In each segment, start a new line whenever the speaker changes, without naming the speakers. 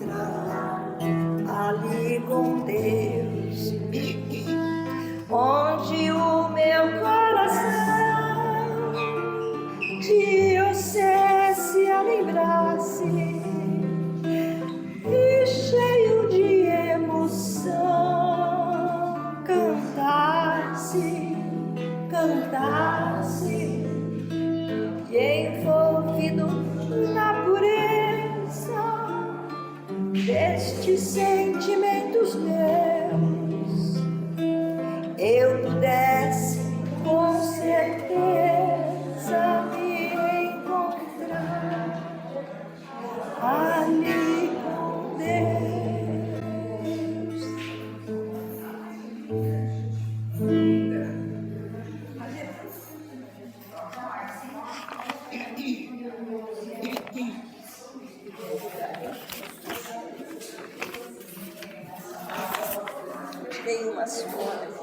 encontrar ali com Deus, onde o meu coração diocese a lembrar-se e cheio de emoção cantar-se e envolvido na pureza destes sentimentos meus, eu pudesse com certeza me encontrar ali com Deus. Tirei umas fotos.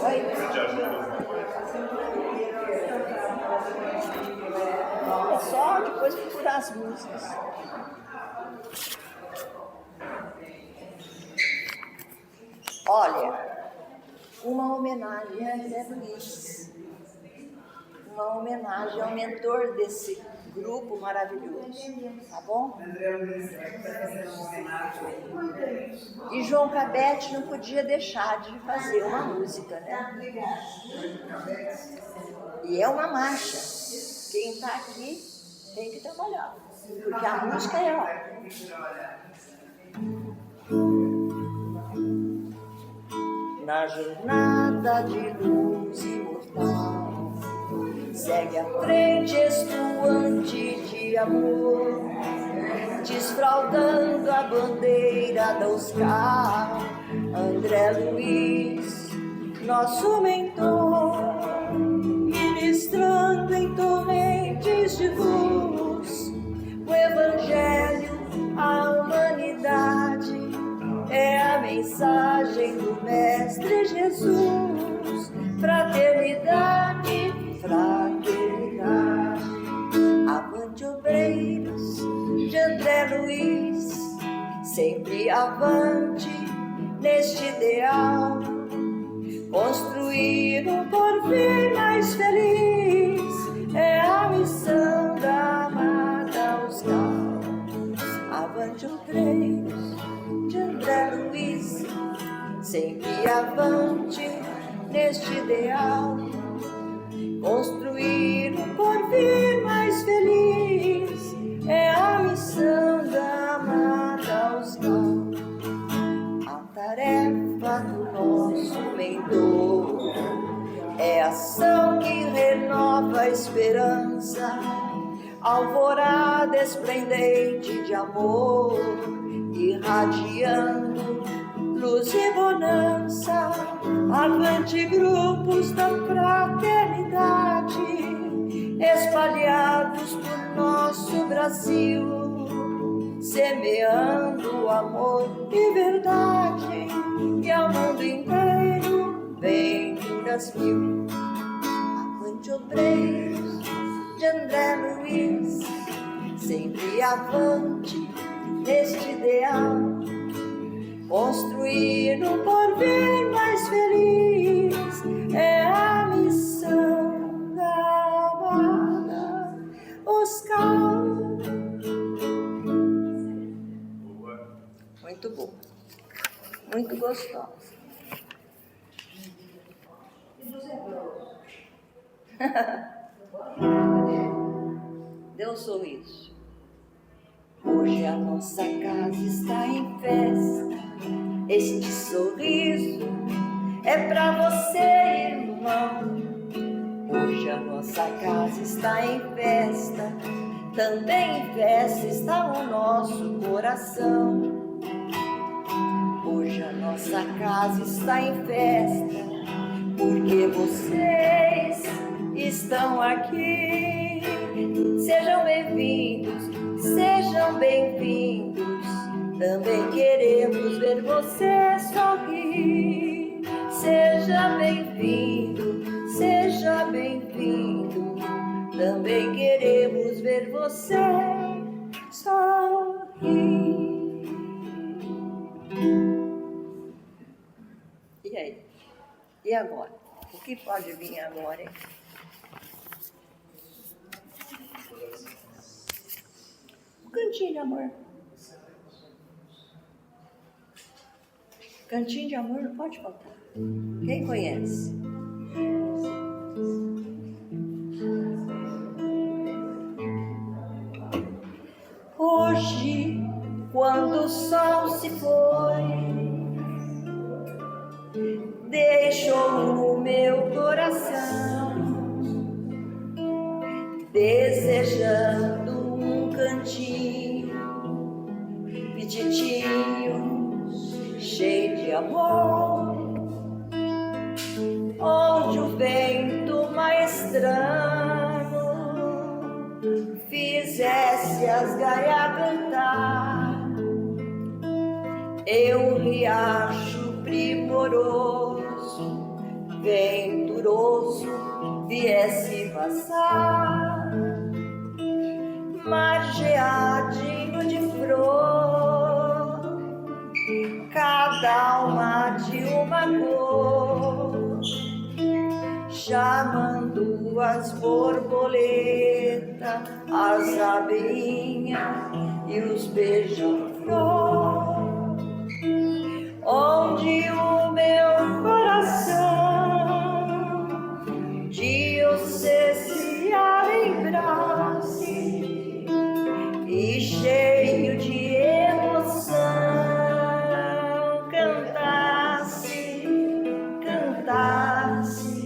Oi? É só depois procurar as músicas. Olha, uma homenagem a André Luiz, uma homenagem ao mentor desse grupo maravilhoso, tá bom? E João Cabete não podia deixar de fazer uma música, né? E é uma marcha. Quem está aqui tem que trabalhar, porque a música é ótima. Na jornada de luz imortal, segue à frente estuante de amor, desfraldando a bandeira da Oscar, André Luiz, nosso mentor, ministrando em torrentes de luz o Evangelho à humanidade. É a mensagem do Mestre Jesus, fraternidade, fraternidade. Avante, obreiros de André Luiz, sempre avante neste ideal, construir um porvir mais feliz é a missão da amada Oscar. Avante, obreiros de André Luiz, sempre avante neste ideal, construir um porvir mais feliz é a missão da amada Oscar. A tarefa do nosso mentor é ação que renova a esperança, alvorada esplendente de amor, irradiando luz e bonança. Avante, grupos da fraternidade, espalhados por nosso Brasil, semeando amor e verdade, e ao mundo inteiro bem duras mil. Avante, obreiros de André Luiz, sempre avante neste ideal, construir um porvir mais feliz é a missão da amada Oscar. Muito bom, muito gostosa. Dê um sorriso. Hoje a nossa casa está em festa. Este sorriso é pra você, irmão. Hoje a nossa casa está em festa. Também em festa está o nosso coração. Hoje a nossa casa está em festa, porque vocês estão aqui. Sejam bem-vindos, sejam bem-vindos. Também queremos ver você sorrir. Seja bem-vindo, seja bem-vindo. você sorrir. E aí? E agora? O que pode vir agora, hein? Cantinho de amor. Cantinho de amor não pode faltar. Quem conhece? Hoje, quando o sol se foi, deixou o meu coração desejando um cantinho pititinho, cheio de amor, onde o vento maestrano fizesse as gaias cantar, um riacho primoroso, venturoso, viesse passar, margeadinho de flor, cada alma de uma cor, chamando as borboletas, as abelhinhas e os beija-flor, onde o meu coração de você se lembrasse e cheio de emoção cantasse, cantasse,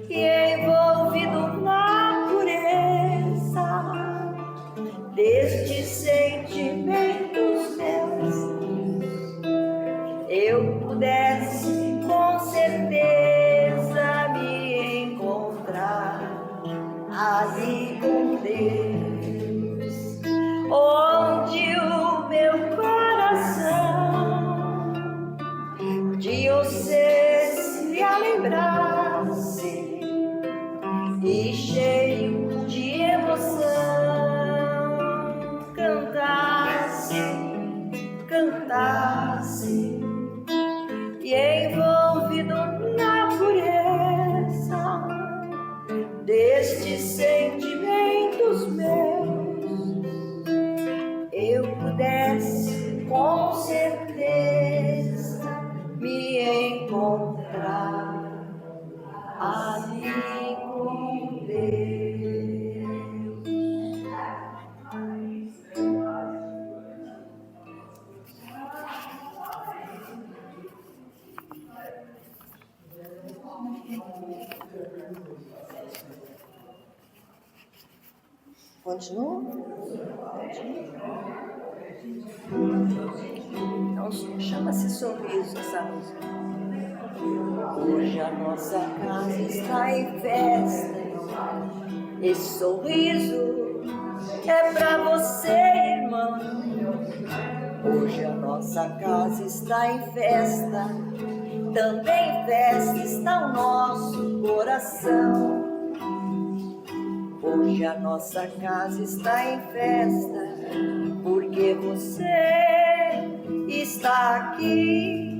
e envolvido na pureza destes sentimentos meus, eu pudesse com certeza me encontrar ali com Deus, onde o meu coração de você se lembrasse e cheio de emoção cantasse, cantasse, e envolvido na pureza destes sentimentos meus, eu pudesse com certeza me encontrar ali com Deus. Continua? Então, chama-se Sorriso essa música. Hoje a nossa casa está em festa. Esse sorriso é pra você, irmão. Hoje a nossa casa está em festa. Também em festa está o nosso coração. Hoje a nossa casa está em festa, porque você está aqui.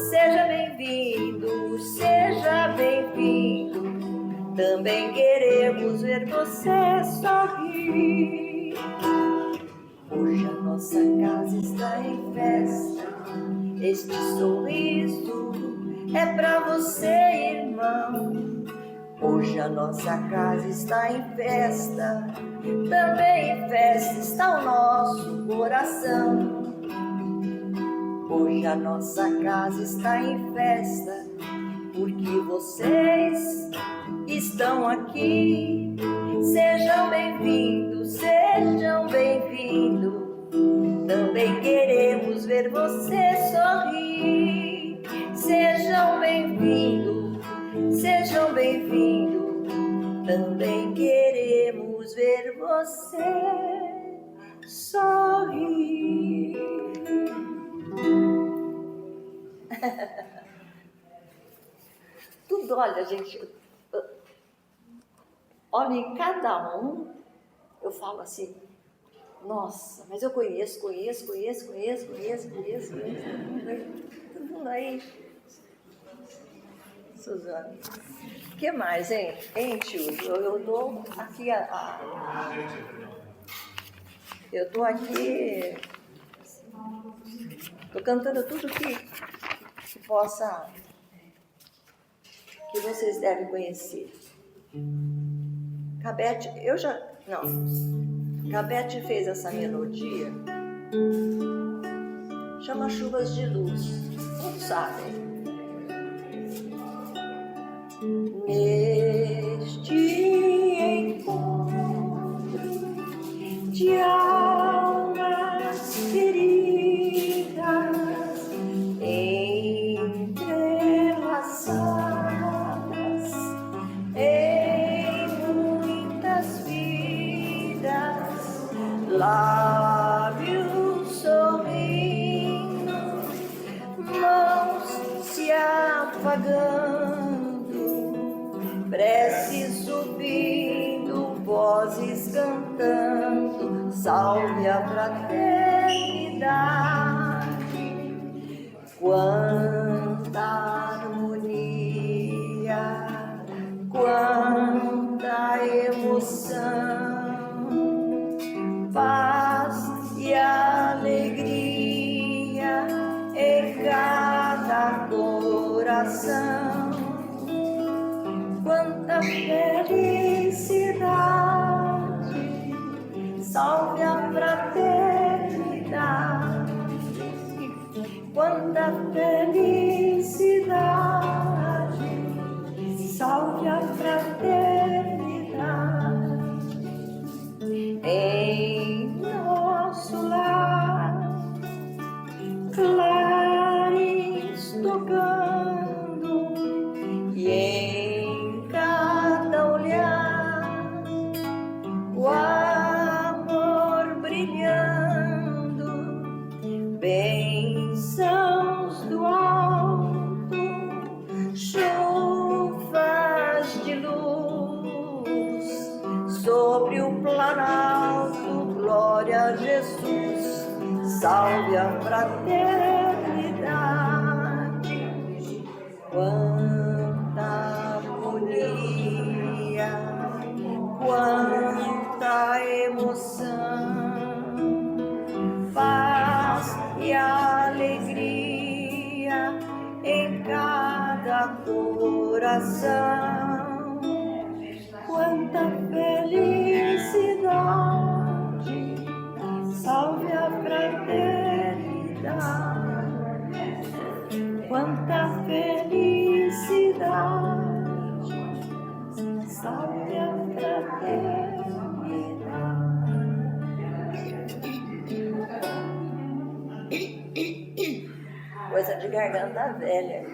Seja bem-vindo, seja bem-vindo. Também queremos ver você sorrir. Hoje a nossa casa está em festa. Este sorriso é pra você, irmão. Hoje a nossa casa está em festa, também em festa está o nosso coração. Hoje a nossa casa está em festa, porque vocês estão aqui. Sejam bem-vindos, sejam bem-vindos. Também queremos ver você sorrir. Sejam bem-vindos. Sejam bem-vindos, também queremos ver você sorrir. Tudo, olha, gente, olha em cada um eu falo assim, nossa, mas eu conheço todo mundo aí. Suzana. O que mais, hein? Hein, tio? Eu dou aqui eu estou aqui, estou cantando tudo que possa, que vocês devem conhecer. Cabete, Cabete fez essa melodia, chama Chuvas de Luz, todos sabem. Neste encontro de almas feridas, entrelaçadas em muitas vidas, lábios sorrindo, mãos se apagando, preces subindo, vozes cantando, salve a fraternidade. Quanta harmonia, quanta emoção, paz e alegria em cada coração. Quanta felicidade, salve a fraternidade. Quanta felicidade, salve a fraternidade. Em nosso lar, clarins tocando, e em cada olhar o amor brilhando, bênçãos do alto, chuvas de luz sobre o planalto, glória a Jesus, salve a fraternidade. Quanta harmonia, quanta emoção, paz e alegria em cada coração. Quanta felicidade, salve a fraternidade. Quanta felicidade, salve a fraternidade. Coisa de garganta velha.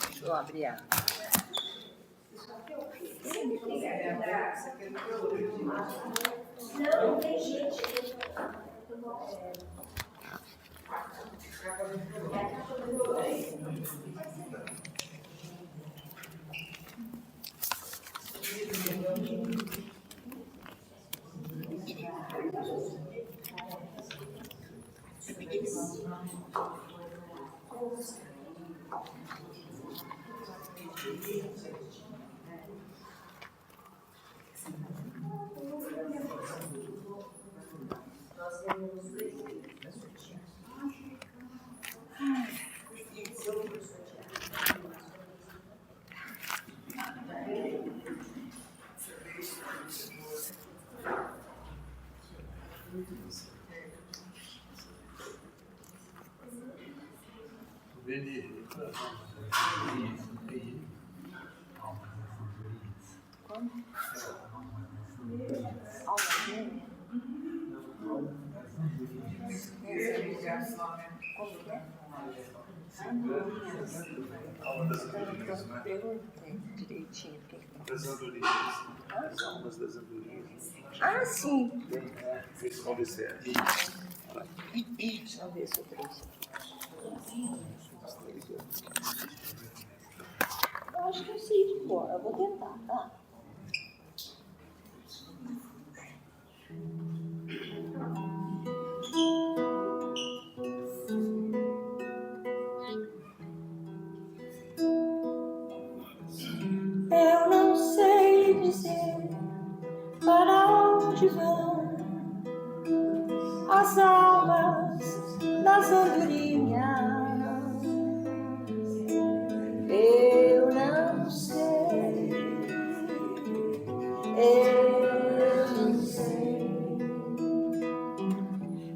Deixa eu abrir a... Não, tem gente.
alma das andorinhas, não é?
Perguntei direitinho.
Das andorinhas. As almas das andorinhas.
Ah, sim.
Vamos ver se é.
Deixa eu ver se eu trouxe. Eu acho que eu sei de cor. Eu vou tentar, tá? Eu não sei dizer para onde vão as almas das andorinhas. Eu não sei, eu não sei,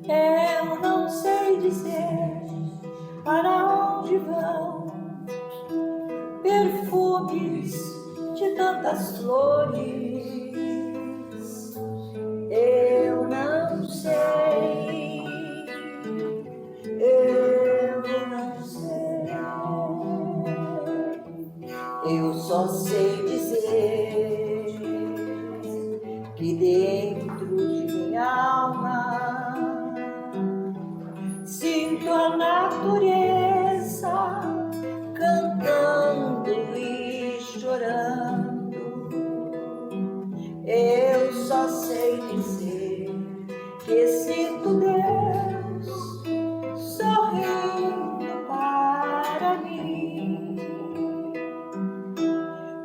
eu não sei dizer para onde vão perfumes de tantas flores. Eu não sei, eu não sei, eu só sei dizer que dentro de minha alma sinto a natureza cantando e chorando. Eu só sei dizer que sinto Deus sorrindo para mim.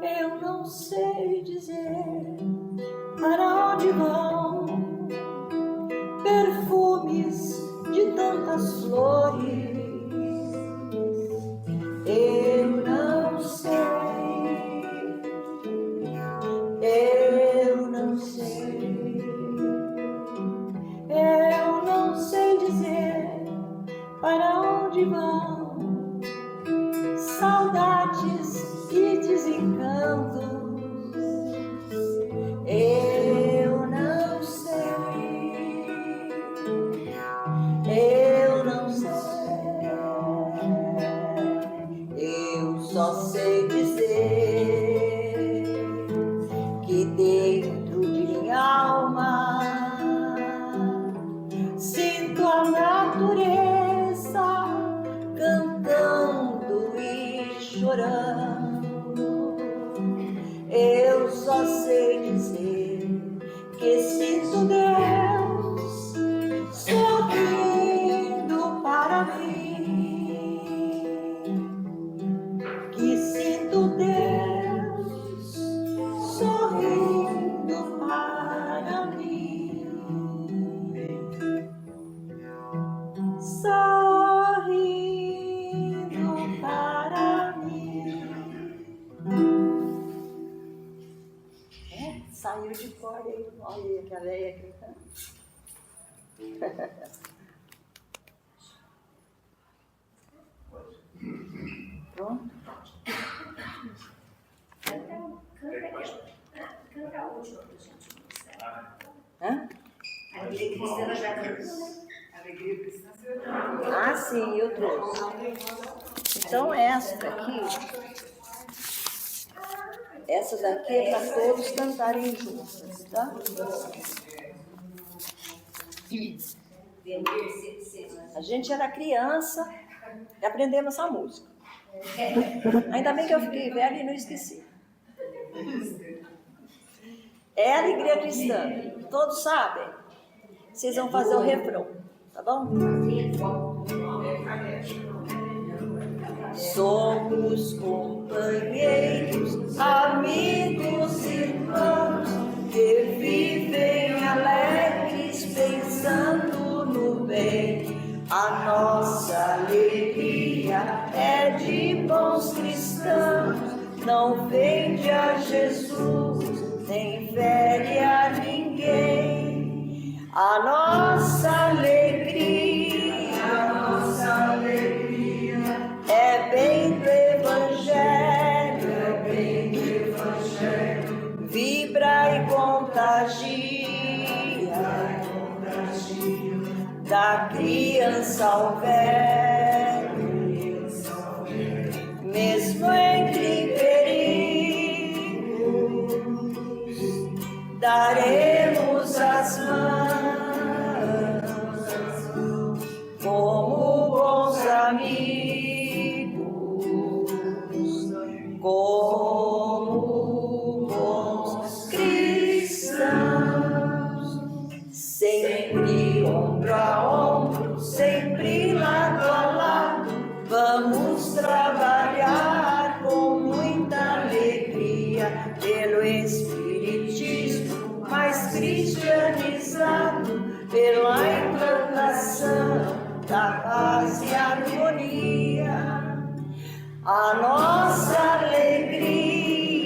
Eu não sei dizer para onde vão perfumes de tantas flores. Eu não sei, eu não sei, eu não sei dizer para onde vão saudades e desencantos. Eu não sei, eu não sei, eu só sei dizer que dentro de minha alma sinto a natureza cantando e chorando. Eu só sei dizer que sinto Deus sorrindo para mim, que sinto Deus sorrindo para mim, sorrindo para mim. Saiu de fora aí, olha que a Leia cantando. Pronto?
Canta a última pra gente mostrar.
Hã?
Alegria cristã já trouxe. Alegria cristã você trouxe.
Ah, sim, eu trouxe. Então, essa daqui é para todos cantarem juntos, tá? A gente era criança e aprendemos essa música. Ainda bem que eu fiquei velha e não esqueci. É a alegria cristã. Todos sabem? Vocês vão fazer o refrão, tá bom? Somos companheiros, amigos, irmãos, que vivem alegres pensando no bem. A nossa alegria é de bons cristãos, não vende a Jesus, nem fere a ninguém. A nossa alegria é bem do Evangelho, vibra e contagia, da criança ao velho, mesmo mesmo entre perigos, daremos as mãos como bons amigos, como bons cristãos, sempre ombro a ombro, sempre lado a lado, vamos trabalhar com muita alegria pelo Espiritismo mais cristianizado, pela implantação da paz e harmonia. A nossa alegria,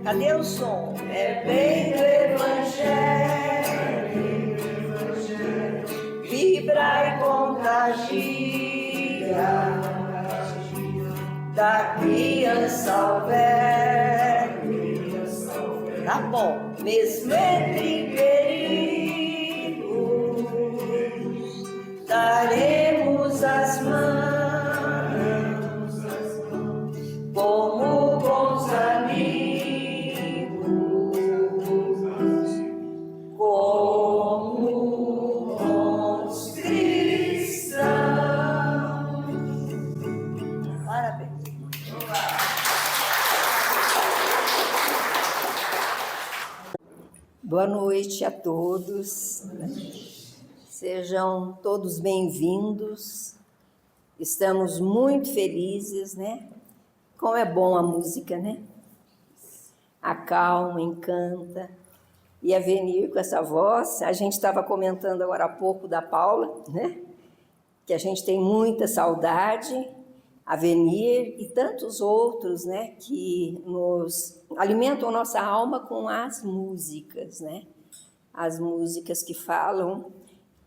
cadê o som? É bem do Evangelho, vibra e contagia, da criança ao velho. Tá bom, mesmo entre perigos, daremos as mãos como bons amigos, como bons cristãos. Parabéns. Boa noite a todos. Sejam todos bem-vindos. Estamos muito felizes, né? Como é bom a música, né? Acalma, encanta. E a Venir com essa voz, a gente estava comentando agora há pouco da Paula, né? Que a gente tem muita saudade, a Venir e tantos outros, né? Que nos alimentam a nossa alma com as músicas, né? As músicas que falam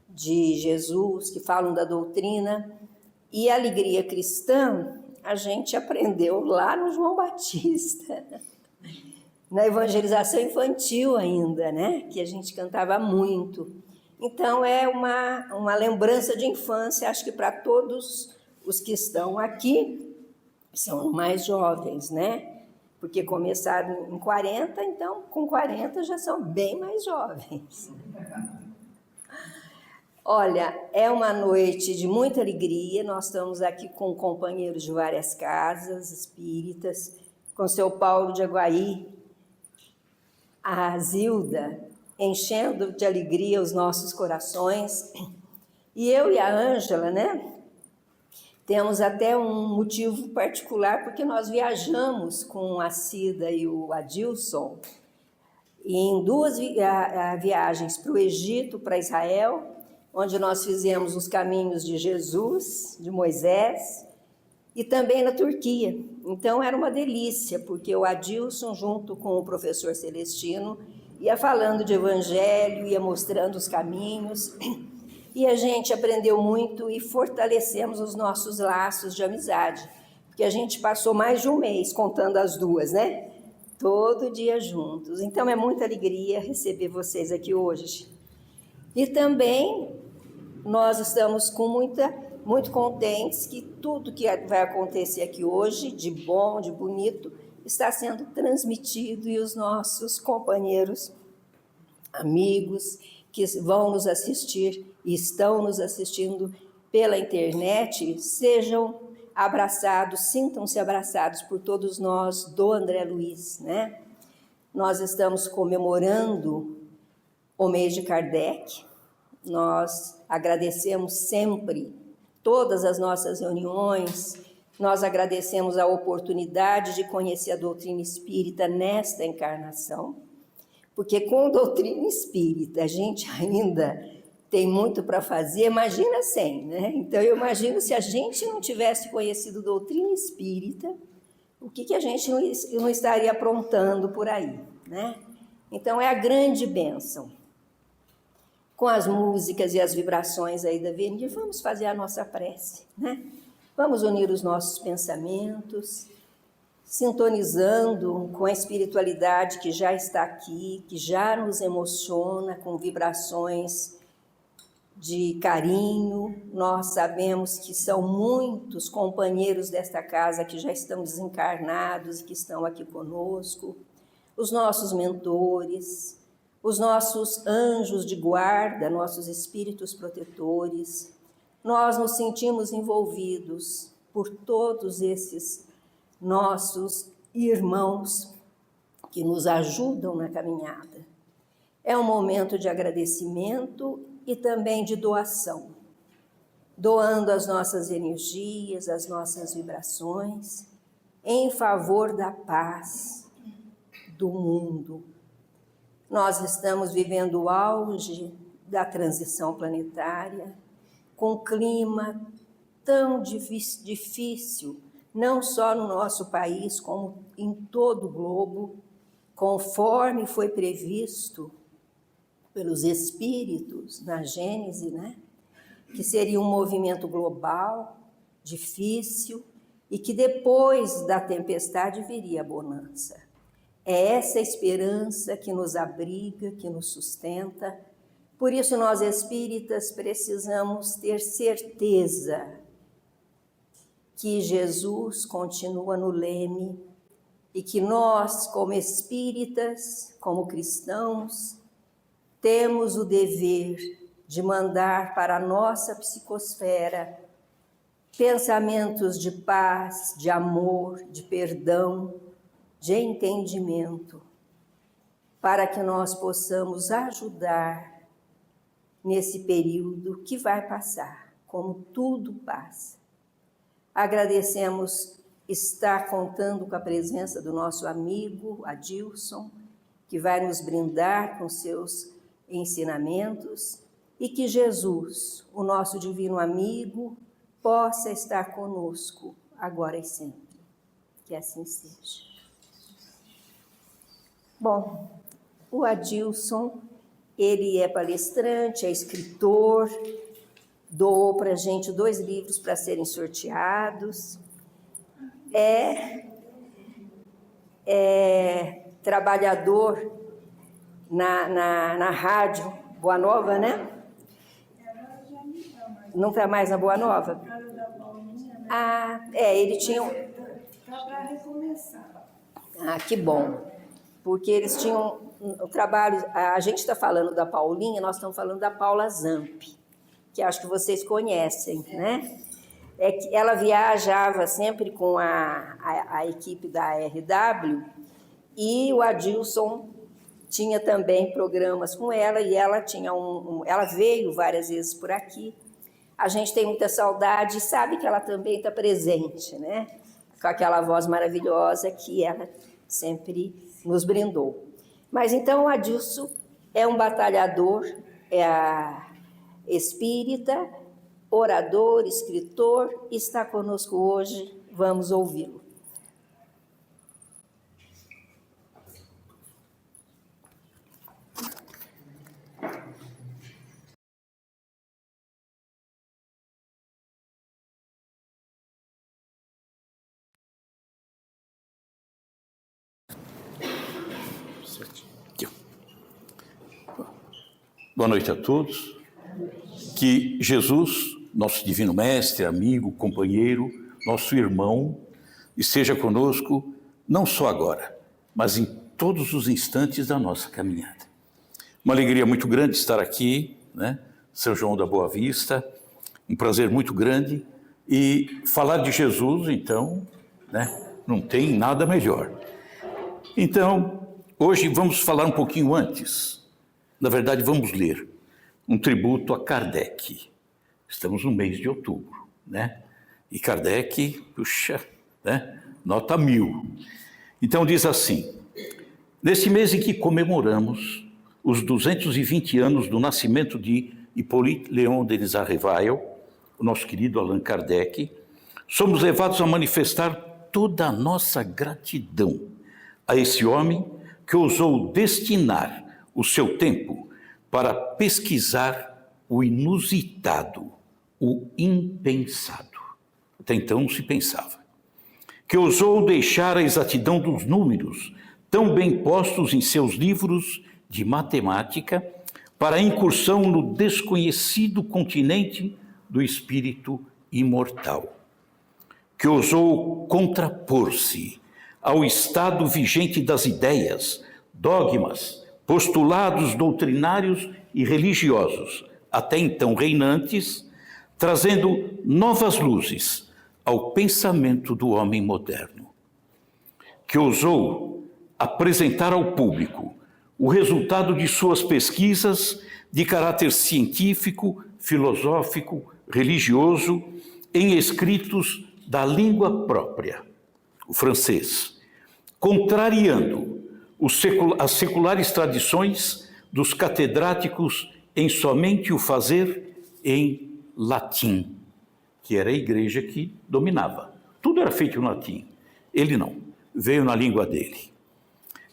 de Jesus, que falam da doutrina. E a alegria cristã, a gente aprendeu lá no João Batista, na evangelização infantil ainda, né? Que a gente cantava muito. Então, é uma lembrança de infância, acho que para todos os que estão aqui, são mais jovens, né? Porque começaram em 40, então, com 40 já são bem mais jovens. Olha, é uma noite de muita alegria, nós estamos aqui com companheiros de várias casas espíritas, com o seu Paulo de Aguaí, a Zilda, enchendo de alegria os nossos corações, e eu e a Ângela, né, temos até um motivo particular, porque nós viajamos com a Cida e o Adilson, em duas viagens para o Egito, para Israel, onde nós fizemos os caminhos de Jesus, de Moisés, e também na Turquia. Então, era uma delícia, porque o Adilson, junto com o professor Celestino, ia falando de evangelho, ia mostrando os caminhos, e a gente aprendeu muito e fortalecemos os nossos laços de amizade, porque a gente passou mais de um mês contando as duas, né? Todo dia juntos. Então, é muita alegria receber vocês aqui hoje. E também nós estamos muito contentes que tudo que vai acontecer aqui hoje, de bom, de bonito, está sendo transmitido e os nossos companheiros, amigos, que vão nos assistir e estão nos assistindo pela internet, sejam abraçados, sintam-se abraçados por todos nós do André Luiz, né? Nós estamos comemorando o mês de Kardec. Nós agradecemos sempre todas as nossas reuniões, nós agradecemos a oportunidade de conhecer a doutrina espírita nesta encarnação, porque com doutrina espírita a gente ainda tem muito para fazer, imagina sem, né? Então eu imagino se a gente não tivesse conhecido doutrina espírita, o que a gente não estaria aprontando por aí, né? Então é a grande bênção. Com as músicas e as vibrações aí da Venir, vamos fazer a nossa prece, né? Vamos unir os nossos pensamentos, sintonizando com a espiritualidade que já está aqui, que já nos emociona com vibrações de carinho. Nós sabemos que são muitos companheiros desta casa que já estão desencarnados e que estão aqui conosco, os nossos mentores, os nossos anjos de guarda, nossos espíritos protetores. Nós nos sentimos envolvidos por todos esses nossos irmãos que nos ajudam na caminhada. É um momento de agradecimento e também de doação, doando as nossas energias, as nossas vibrações, em favor da paz do mundo. Nós estamos vivendo o auge da transição planetária, com clima tão difícil, não só no nosso país, como em todo o globo, conforme foi previsto pelos espíritos na Gênese, né? Que seria um movimento global, difícil, e que depois da tempestade viria a bonança. É essa esperança que nos abriga, que nos sustenta. Por isso, nós espíritas precisamos ter certeza que Jesus continua no leme e que nós, como espíritas, como cristãos, temos o dever de mandar para a nossa psicosfera pensamentos de paz, de amor, de perdão, de entendimento, para que nós possamos ajudar nesse período que vai passar, como tudo passa. Agradecemos estar contando com a presença do nosso amigo Adilson, que vai nos brindar com seus ensinamentos, e que Jesus, o nosso divino amigo, possa estar conosco agora e sempre. Que assim seja. Bom, o Adilson, ele é palestrante, é escritor, doou para a gente 2 livros para serem sorteados, é trabalhador na rádio Boa Nova, né? Não está mais na Boa Nova? Ele tinha...
Está para recomeçar.
Que bom. Porque eles tinham o trabalho... A gente está falando da Paulinha, nós estamos falando da Paula Zamp, que acho que vocês conhecem, né? É que ela viajava sempre com a equipe da RW, e o Adilson tinha também programas com ela, e ela tinha ela veio várias vezes por aqui. A gente tem muita saudade e sabe que ela também está presente, né? Com aquela voz maravilhosa que ela sempre nos brindou. Mas então o Adilson é um batalhador, espírita, orador, escritor, e está conosco hoje. Vamos ouvi-lo.
Boa noite a todos. Que Jesus, nosso divino mestre, amigo, companheiro, nosso irmão, esteja conosco não só agora, mas em todos os instantes da nossa caminhada. Uma alegria muito grande estar aqui, né? São João da Boa Vista, um prazer muito grande, e falar de Jesus, então, né? Não tem nada melhor. Então, hoje vamos falar um pouquinho antes. Na verdade, vamos ler um tributo a Kardec. Estamos no mês de outubro, né? E Kardec, puxa, né? Nota 1000. Então diz assim: nesse mês em que comemoramos os 220 anos do nascimento de Hippolyte Léon Denis Rivail, o nosso querido Allan Kardec, somos levados a manifestar toda a nossa gratidão a esse homem que ousou destinar o seu tempo para pesquisar o inusitado, o impensado. Até então não se pensava. Que ousou deixar a exatidão dos números, tão bem postos em seus livros de matemática, para a incursão no desconhecido continente do espírito imortal, que ousou contrapor-se ao estado vigente das ideias, dogmas, postulados doutrinários e religiosos, até então reinantes, trazendo novas luzes ao pensamento do homem moderno, que ousou apresentar ao público o resultado de suas pesquisas de caráter científico, filosófico, religioso, em escritos da língua própria, o francês, contrariando as seculares tradições dos catedráticos em somente o fazer em latim, que era a igreja que dominava. Tudo era feito em latim. Ele não, veio na língua dele.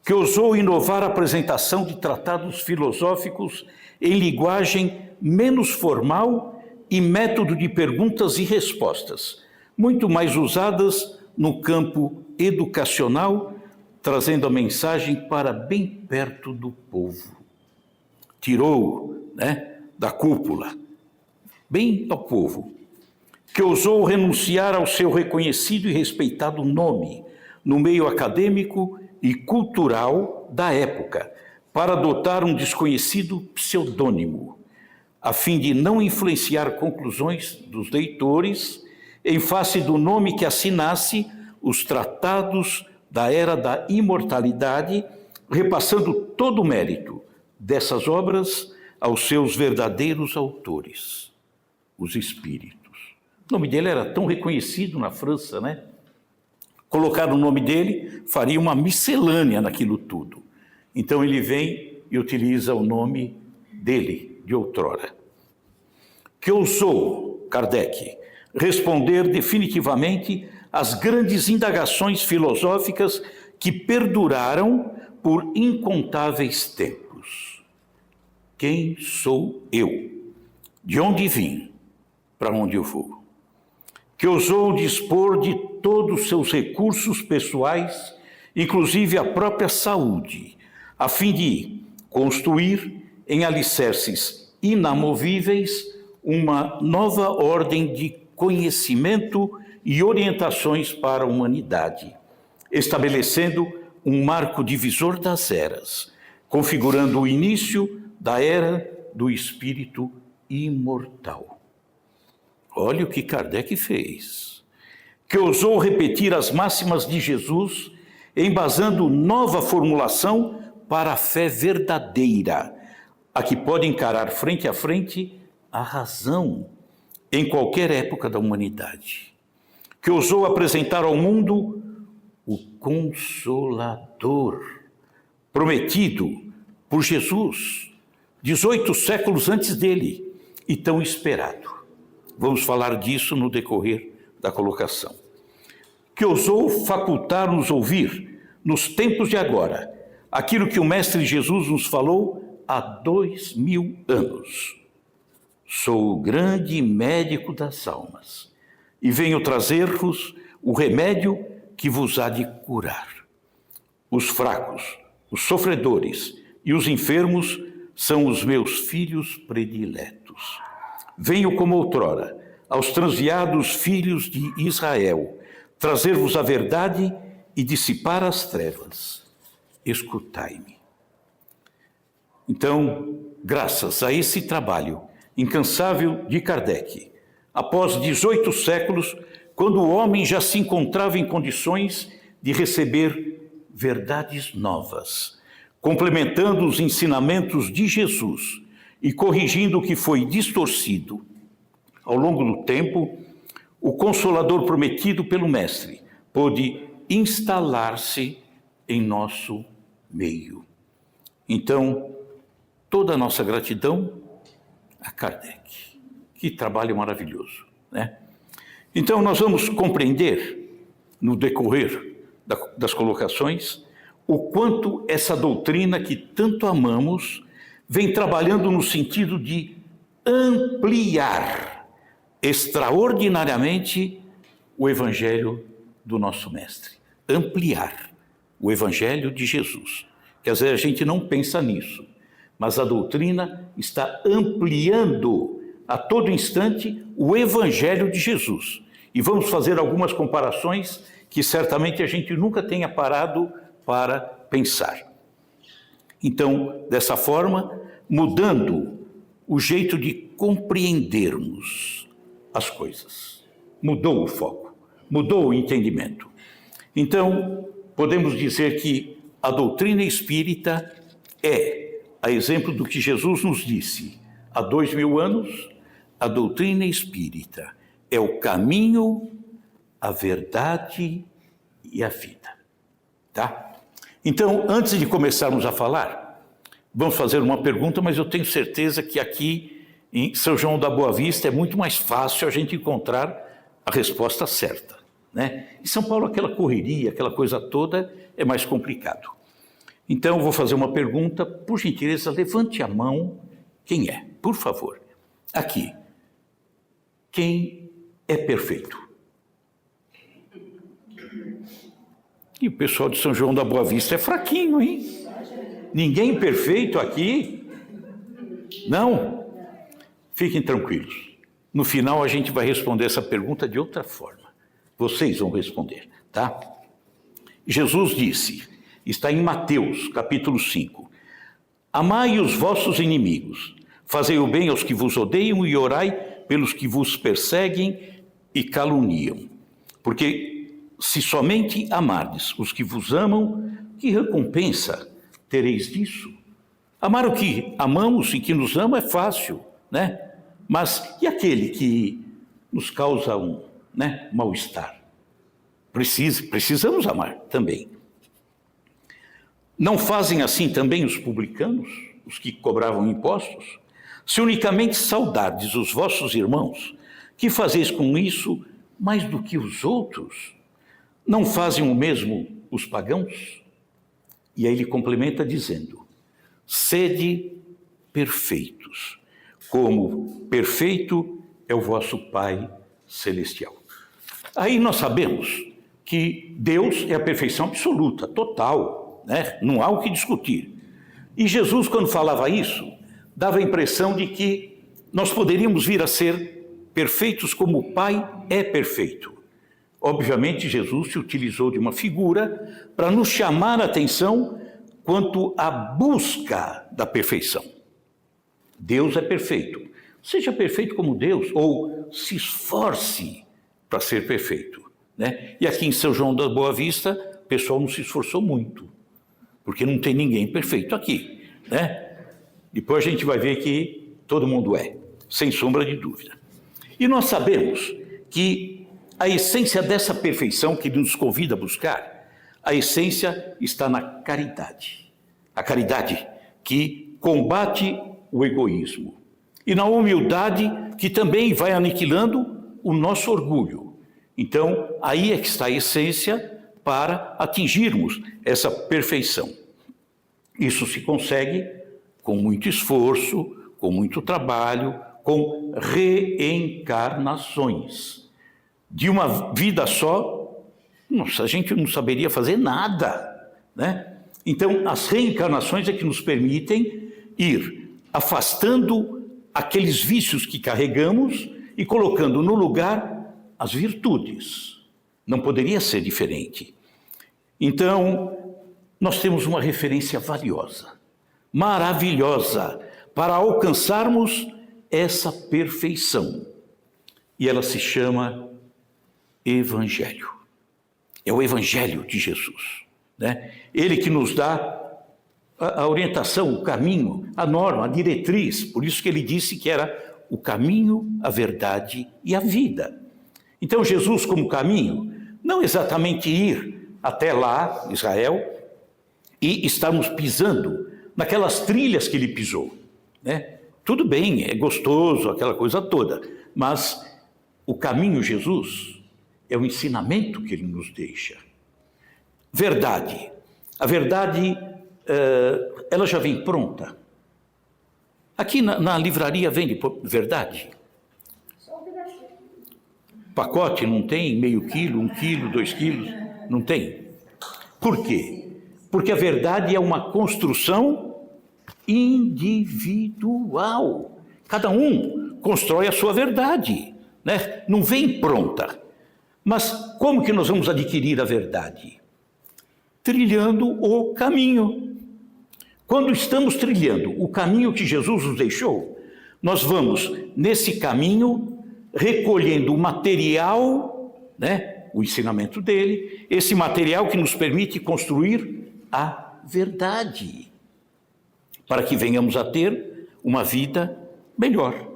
Que ousou inovar a apresentação de tratados filosóficos em linguagem menos formal e método de perguntas e respostas, muito mais usadas no campo educacional, trazendo a mensagem para bem perto do povo. Tirou, da cúpula, bem ao povo, que ousou renunciar ao seu reconhecido e respeitado nome no meio acadêmico e cultural da época, para adotar um desconhecido pseudônimo, a fim de não influenciar conclusões dos leitores em face do nome que assinasse os tratados da era da imortalidade, repassando todo o mérito dessas obras aos seus verdadeiros autores, os espíritos. O nome dele era tão reconhecido na França, Colocar o nome dele faria uma miscelânea naquilo tudo. Então ele vem e utiliza o nome dele, de outrora. Que ousou, Kardec, responder definitivamente às grandes indagações filosóficas que perduraram por incontáveis tempos. Quem sou eu? De onde vim? Para onde eu vou? Que ousou dispor de todos os seus recursos pessoais, inclusive a própria saúde, a fim de construir em alicerces inamovíveis uma nova ordem de conhecimento e orientações para a humanidade, estabelecendo um marco divisor das eras, configurando o início da era do espírito imortal. Olha o que Kardec fez, que ousou repetir as máximas de Jesus, embasando nova formulação para a fé verdadeira, a que pode encarar frente a frente a razão em qualquer época da humanidade, que ousou apresentar ao mundo o Consolador, prometido por Jesus, 18 séculos antes dele, e tão esperado. Vamos falar disso no decorrer da colocação. Que ousou facultar-nos ouvir, nos tempos de agora, aquilo que o Mestre Jesus nos falou há 2000 anos. Sou o grande médico das almas e venho trazer-vos o remédio que vos há de curar. Os fracos, os sofredores e os enfermos são os meus filhos prediletos. Venho como outrora, aos transviados filhos de Israel, trazer-vos a verdade e dissipar as trevas. Escutai-me. Então, graças a esse trabalho incansável de Kardec, após 18 séculos, quando o homem já se encontrava em condições de receber verdades novas, complementando os ensinamentos de Jesus e corrigindo o que foi distorcido ao longo do tempo, o Consolador prometido pelo Mestre pôde instalar-se em nosso meio. Então, toda a nossa gratidão a Kardec. Que trabalho maravilhoso, Então, nós vamos compreender, no decorrer das colocações, o quanto essa doutrina que tanto amamos vem trabalhando no sentido de ampliar extraordinariamente o Evangelho do nosso Mestre. Ampliar o Evangelho de Jesus. Que às vezes a gente não pensa nisso, mas a doutrina está ampliando a todo instante o Evangelho de Jesus. E vamos fazer algumas comparações que certamente a gente nunca tenha parado para pensar. Então, dessa forma, mudando o jeito de compreendermos as coisas. Mudou o foco, mudou o entendimento. Então, podemos dizer que a doutrina espírita é, a exemplo do que Jesus nos disse há 2000 anos, a doutrina espírita é o caminho, a verdade e a vida. Tá? Então, antes de começarmos a falar, vamos fazer uma pergunta, mas eu tenho certeza que aqui em São João da Boa Vista é muito mais fácil a gente encontrar a resposta certa, né? Em São Paulo, aquela correria, aquela coisa toda, é mais complicado. Então, vou fazer uma pergunta, por gentileza, levante a mão. Quem é? Por favor. Aqui. Quem é perfeito? E o pessoal de São João da Boa Vista é fraquinho, hein? Ninguém perfeito aqui? Não? Fiquem tranquilos. No final a gente vai responder essa pergunta de outra forma. Vocês vão responder, tá? Jesus disse, está em Mateus, capítulo 5. Amai os vossos inimigos, fazei o bem aos que vos odeiam e orai pelos que vos perseguem e caluniam. Porque se somente amardes os que vos amam, que recompensa tereis disso? Amar o que amamos e que nos ama é fácil, né? Mas e aquele que nos causa um mal-estar? Precisamos amar também. Não fazem assim também os publicanos, os que cobravam impostos? Se unicamente saudardes os vossos irmãos, que fazeis com isso mais do que os outros? Não fazem o mesmo os pagãos? E aí ele complementa dizendo, sede perfeitos, como perfeito é o vosso Pai Celestial. Aí nós sabemos que Deus é a perfeição absoluta, total, né? Não há o que discutir. E Jesus, quando falava isso, dava a impressão de que nós poderíamos vir a ser perfeitos como o Pai é perfeito. Obviamente, Jesus se utilizou de uma figura para nos chamar a atenção quanto à busca da perfeição. Deus é perfeito. Seja perfeito como Deus, ou se esforce para ser perfeito, né? E aqui em São João da Boa Vista, o pessoal não se esforçou muito, porque não tem ninguém perfeito aqui, né? Depois a gente vai ver que todo mundo é, sem sombra de dúvida. E nós sabemos que a essência dessa perfeição que ele nos convida a buscar, a essência está na caridade. A caridade que combate o egoísmo. E na humildade que também vai aniquilando o nosso orgulho. Então, aí é que está a essência para atingirmos essa perfeição. Isso se consegue com muito esforço, com muito trabalho, com reencarnações. De uma vida só, nossa, a gente não saberia fazer nada, né? Então, as reencarnações é que nos permitem ir afastando aqueles vícios que carregamos e colocando no lugar as virtudes. Não poderia ser diferente. Então, nós temos uma referência valiosa, maravilhosa, para alcançarmos essa perfeição. E ela se chama Evangelho. É o Evangelho de Jesus, né? Ele que nos dá a orientação, o caminho, a norma, a diretriz. Por isso que ele disse que era o caminho, a verdade e a vida. Então Jesus como caminho, não exatamente ir até lá, Israel, e estarmos pisando naquelas trilhas que ele pisou, né? Tudo bem, é gostoso, aquela coisa toda, mas o caminho Jesus é o ensinamento que ele nos deixa. Verdade. A verdade, ela já vem pronta. Aqui na livraria vende verdade. Pacote não tem meio quilo, 1 quilo, 2 quilos, não tem. Por quê? Porque a verdade é uma construção individual. Cada um constrói a sua verdade, né? Não vem pronta. Mas como que nós vamos adquirir a verdade? Trilhando o caminho. Quando estamos trilhando o caminho que Jesus nos deixou, nós vamos, nesse caminho, recolhendo o material, né, o ensinamento dele, esse material que nos permite construir a verdade, para que venhamos a ter uma vida melhor,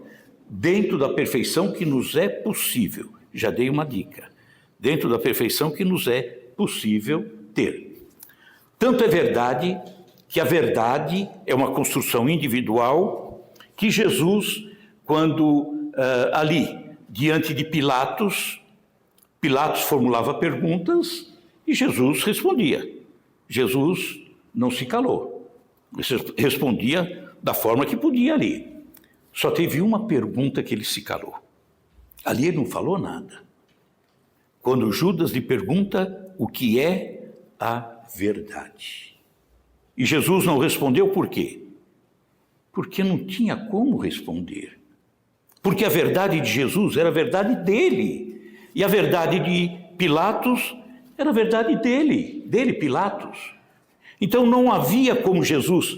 dentro da perfeição que nos é possível. Já dei uma dica. Dentro da perfeição que nos é possível ter. Tanto é verdade que a verdade é uma construção individual que Jesus, quando ali, diante de Pilatos formulava perguntas e Jesus respondia. Jesus não se calou, respondia da forma que podia ali. Só teve uma pergunta que ele se calou. Ali ele não falou nada. Quando Judas lhe pergunta o que é a verdade. E Jesus não respondeu por quê? Porque não tinha como responder. Porque a verdade de Jesus era a verdade dele. E a verdade de Pilatos era a verdade dele, Pilatos. Então não havia como Jesus,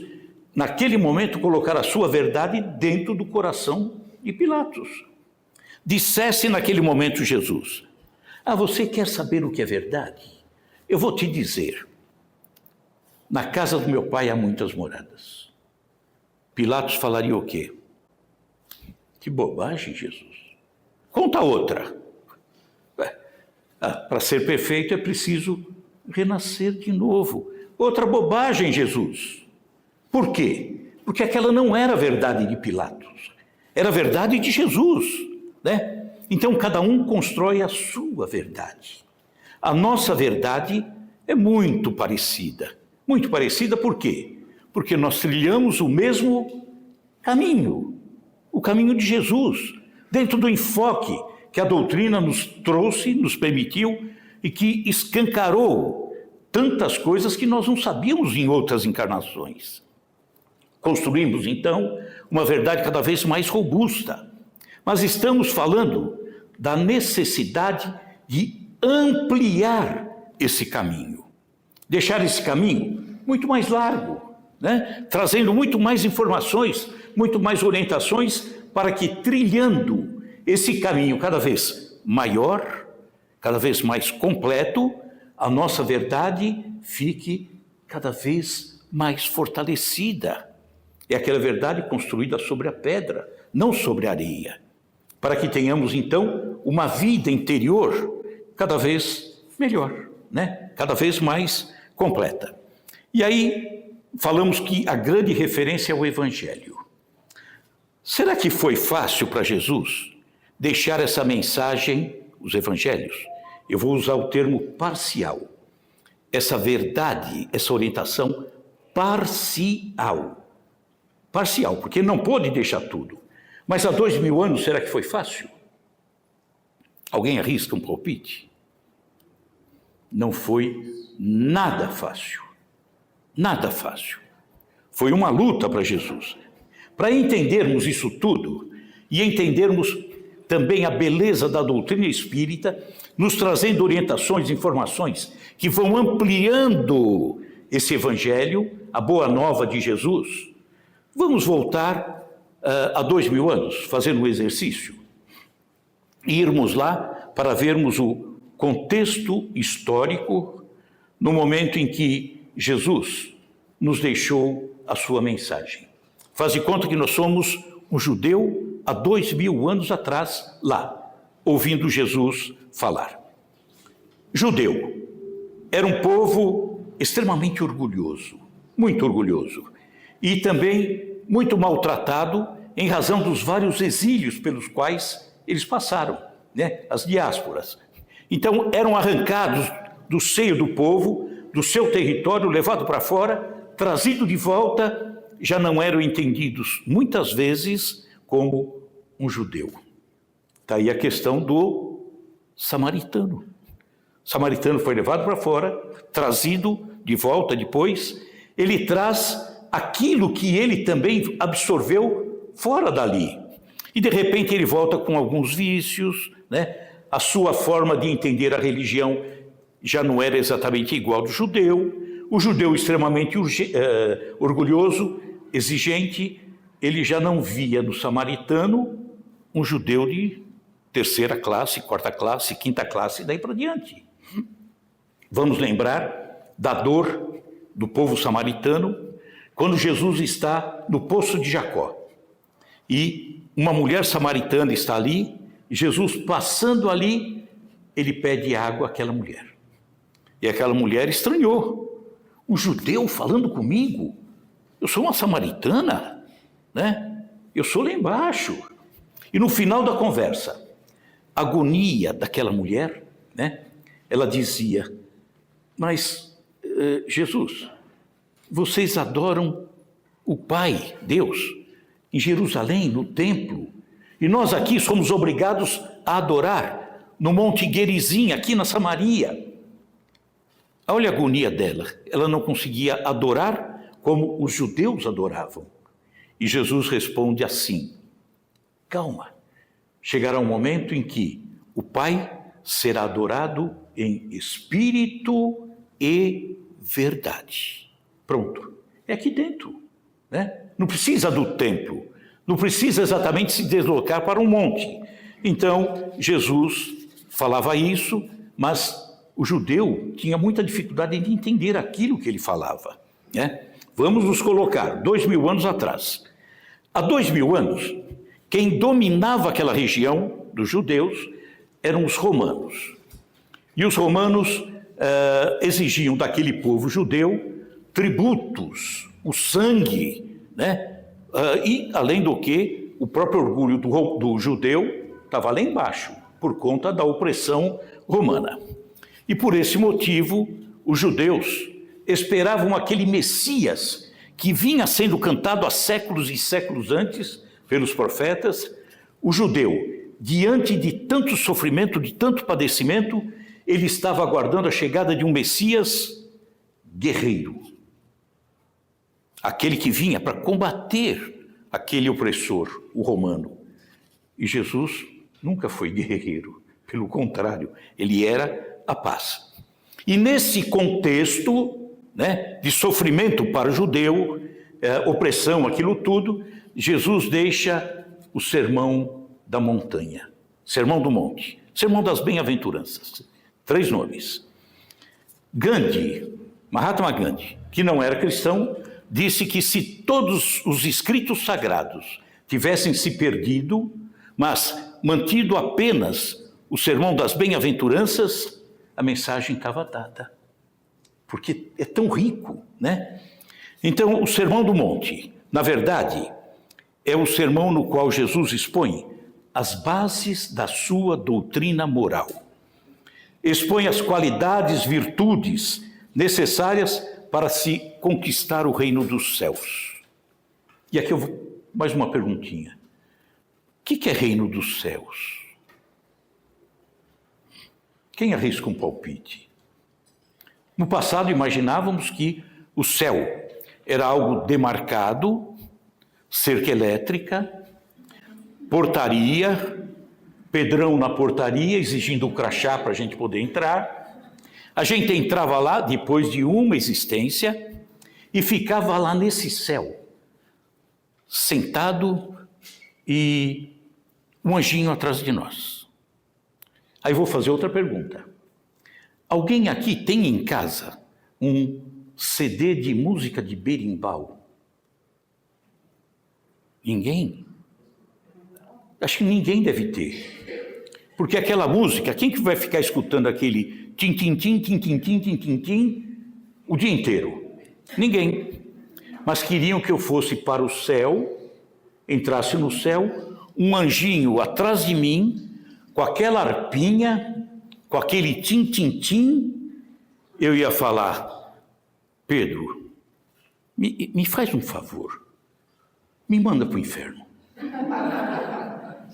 naquele momento, colocar a sua verdade dentro do coração de Pilatos. Dissesse naquele momento Jesus: você quer saber o que é verdade? Eu vou te dizer. Na casa do meu pai há muitas moradas. Pilatos falaria o quê? Que bobagem, Jesus. Conta outra. Para ser perfeito é preciso renascer de novo. Outra bobagem, Jesus. Por quê? Porque aquela não era a verdade de Pilatos. Era a verdade de Jesus, né? Então cada um constrói a sua verdade. A nossa verdade é muito parecida. Muito parecida por quê? Porque nós trilhamos o mesmo caminho, o caminho de Jesus, dentro do enfoque que a doutrina nos trouxe, nos permitiu e que escancarou tantas coisas que nós não sabíamos em outras encarnações. Construímos, então, uma verdade cada vez mais robusta, mas estamos falando da necessidade de ampliar esse caminho, deixar esse caminho muito mais largo, né? Trazendo muito mais informações, muito mais orientações, para que, trilhando esse caminho cada vez maior, cada vez mais completo, a nossa verdade fique cada vez mais fortalecida. É aquela verdade construída sobre a pedra, não sobre a areia, para que tenhamos, então, uma vida interior cada vez melhor, né? Cada vez mais completa. E aí, falamos que a grande referência é o Evangelho. Será que foi fácil para Jesus deixar essa mensagem, os Evangelhos? Eu vou usar o termo parcial. Essa verdade, essa orientação parcial. Parcial, porque não pôde deixar tudo. Mas há 2000 anos, será que foi fácil? Alguém arrisca um palpite? Não foi nada fácil. Nada fácil. Foi uma luta para Jesus. Para entendermos isso tudo e entendermos também a beleza da doutrina espírita, nos trazendo orientações, informações que vão ampliando esse Evangelho, a boa nova de Jesus, vamos voltar a 2000 anos, fazendo um exercício. E irmos lá para vermos o contexto histórico no momento em que Jesus nos deixou a sua mensagem. Faz de conta que nós somos um judeu há 2000 anos atrás, lá, ouvindo Jesus falar. Judeu era um povo extremamente orgulhoso, muito orgulhoso, e também muito maltratado em razão dos vários exílios pelos quais eles passaram, né? As diásporas. Então eram arrancados do seio do povo, do seu território, levado para fora, trazido de volta, já não eram entendidos muitas vezes como um judeu. Está aí a questão do samaritano. O samaritano foi levado para fora, trazido de volta depois. Ele traz aquilo que ele também absorveu fora dali. E de repente ele volta com alguns vícios, né? A sua forma de entender a religião já não era exatamente igual do judeu. O judeu extremamente orgulhoso, exigente, ele já não via no samaritano um judeu de terceira classe, quarta classe, quinta classe, e daí para diante. Vamos lembrar da dor do povo samaritano quando Jesus está no poço de Jacó. E uma mulher samaritana está ali, e Jesus passando ali, ele pede água àquela mulher. E aquela mulher estranhou. Um judeu falando comigo? Eu sou uma samaritana, né? Eu sou lá embaixo. E no final da conversa, a agonia daquela mulher, né? Ela dizia, mas Jesus, vocês adoram o Pai, Deus, em Jerusalém, no templo, e nós aqui somos obrigados a adorar no Monte Gerizim, aqui na Samaria. Olha a agonia dela, ela não conseguia adorar como os judeus adoravam. E Jesus responde assim, calma, chegará um momento em que o Pai será adorado em espírito e verdade. Pronto, é aqui dentro, né? Não precisa do templo, não precisa exatamente se deslocar para um monte. Então, Jesus falava isso, mas o judeu tinha muita dificuldade de entender aquilo que ele falava, né? Vamos nos colocar 2000 anos atrás. Há 2000 anos, quem dominava aquela região dos judeus eram os romanos. E os romanos exigiam daquele povo judeu tributos, o sangue, né? E, além do que, o próprio orgulho do judeu estava lá embaixo, por conta da opressão romana. E por esse motivo, os judeus esperavam aquele Messias que vinha sendo cantado há séculos e séculos antes pelos profetas. O judeu, diante de tanto sofrimento, de tanto padecimento, ele estava aguardando a chegada de um Messias guerreiro. Aquele que vinha para combater aquele opressor, o romano. E Jesus nunca foi guerreiro, pelo contrário, ele era a paz. E nesse contexto, né, de sofrimento para o judeu, opressão, aquilo tudo, Jesus deixa o sermão da montanha, sermão do monte, sermão das bem-aventuranças, 3 nomes. Gandhi, Mahatma Gandhi, que não era cristão, disse que se todos os escritos sagrados tivessem se perdido, mas mantido apenas o sermão das bem-aventuranças, a mensagem estava dada. Porque é tão rico, né? Então, o Sermão do Monte, na verdade, é o sermão no qual Jesus expõe as bases da sua doutrina moral. Expõe as qualidades, virtudes necessárias para se conquistar o reino dos céus. E aqui eu vou mais uma perguntinha. O que é reino dos céus? Quem arrisca um palpite? No passado imaginávamos que o céu era algo demarcado, cerca elétrica, portaria, pedrão na portaria, exigindo o crachá para a gente poder entrar. A gente entrava lá depois de uma existência e ficava lá nesse céu, sentado e um anjinho atrás de nós. Aí vou fazer outra pergunta. Alguém aqui tem em casa um CD de música de berimbau? Ninguém? Acho que ninguém deve ter. Porque aquela música, quem que vai ficar escutando aquele tim-tim-tim, tim-tim-tim, tim-tim-tim o dia inteiro? Ninguém. Mas queriam que eu fosse para o céu, entrasse no céu, um anjinho atrás de mim, com aquela harpinha, com aquele tim-tim-tim, eu ia falar, Pedro, me faz um favor, me manda para o inferno.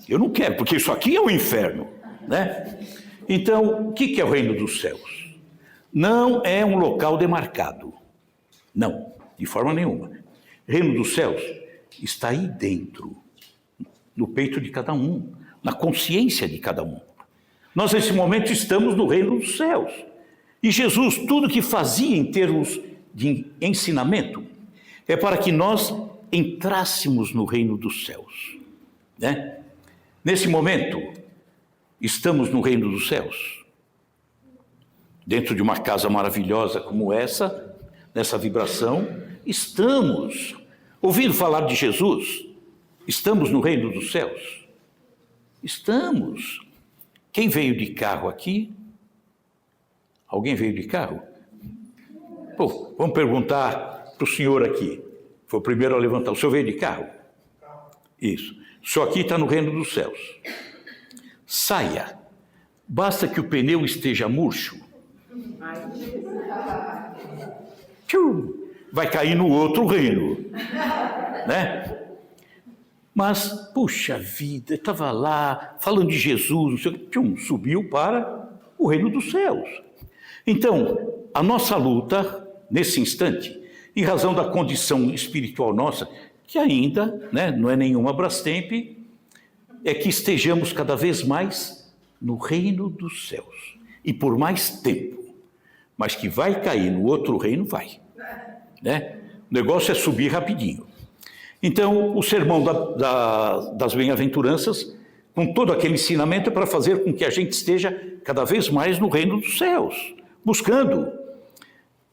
Eu não quero, porque isso aqui é o inferno, né? Então, o que é o reino dos céus? Não é um local demarcado. Não, de forma nenhuma. reino dos céus está aí dentro, no peito de cada um, na consciência de cada um. Nós, nesse momento, estamos no reino dos céus. E Jesus, tudo que fazia em termos de ensinamento, é para que nós entrássemos no reino dos céus, né? Nesse momento, estamos no reino dos céus, dentro de uma casa maravilhosa como essa, nessa vibração, estamos ouvindo falar de Jesus, estamos no reino dos céus, estamos. Quem veio de carro aqui? Alguém veio de carro? Pô, vamos perguntar para o senhor aqui, foi o primeiro a levantar, o senhor veio de carro? Isso, só aqui está no reino dos céus. Saia, basta que o pneu esteja murcho, vai cair no outro reino, né? Mas, puxa vida, estava lá, falando de Jesus, não sei o que, subiu para o reino dos céus. Então, a nossa luta, nesse instante, em razão da condição espiritual nossa, que ainda, né, não é nenhuma Brastemp, é que estejamos cada vez mais no reino dos céus, e por mais tempo, mas que vai cair no outro reino, vai, né? O negócio é subir rapidinho. Então, o sermão das bem-aventuranças, com todo aquele ensinamento, é para fazer com que a gente esteja cada vez mais no reino dos céus, buscando.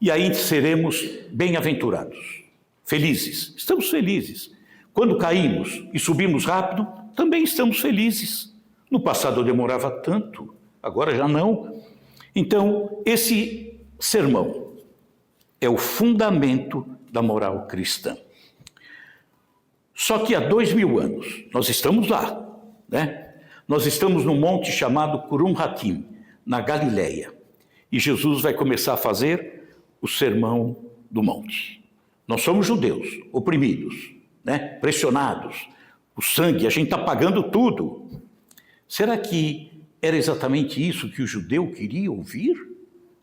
E aí seremos bem-aventurados, felizes. Estamos felizes. Quando caímos e subimos rápido, também estamos felizes. No passado eu demorava tanto, agora já não. Então, esse sermão é o fundamento da moral cristã. Só que há 2000 anos, nós estamos lá, né? Nós estamos num monte chamado Kurum Hakim, na Galileia. E Jesus vai começar a fazer o sermão do monte. Nós somos judeus, oprimidos, né? Pressionados. O sangue, a gente está pagando tudo. Será que era exatamente isso que o judeu queria ouvir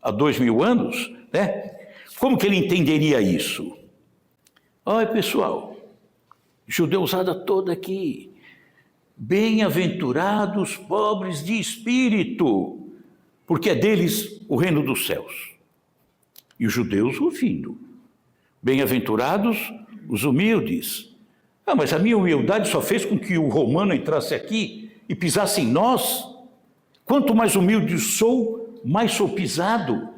há 2000 anos, né? Como que ele entenderia isso? Olha, pessoal, judeusada toda aqui, bem-aventurados pobres de espírito, porque é deles o reino dos céus. E os judeus ouvindo, bem-aventurados os humildes. Ah, mas a minha humildade só fez com que o romano entrasse aqui e pisasse em nós. Quanto mais humilde sou, mais sou pisado.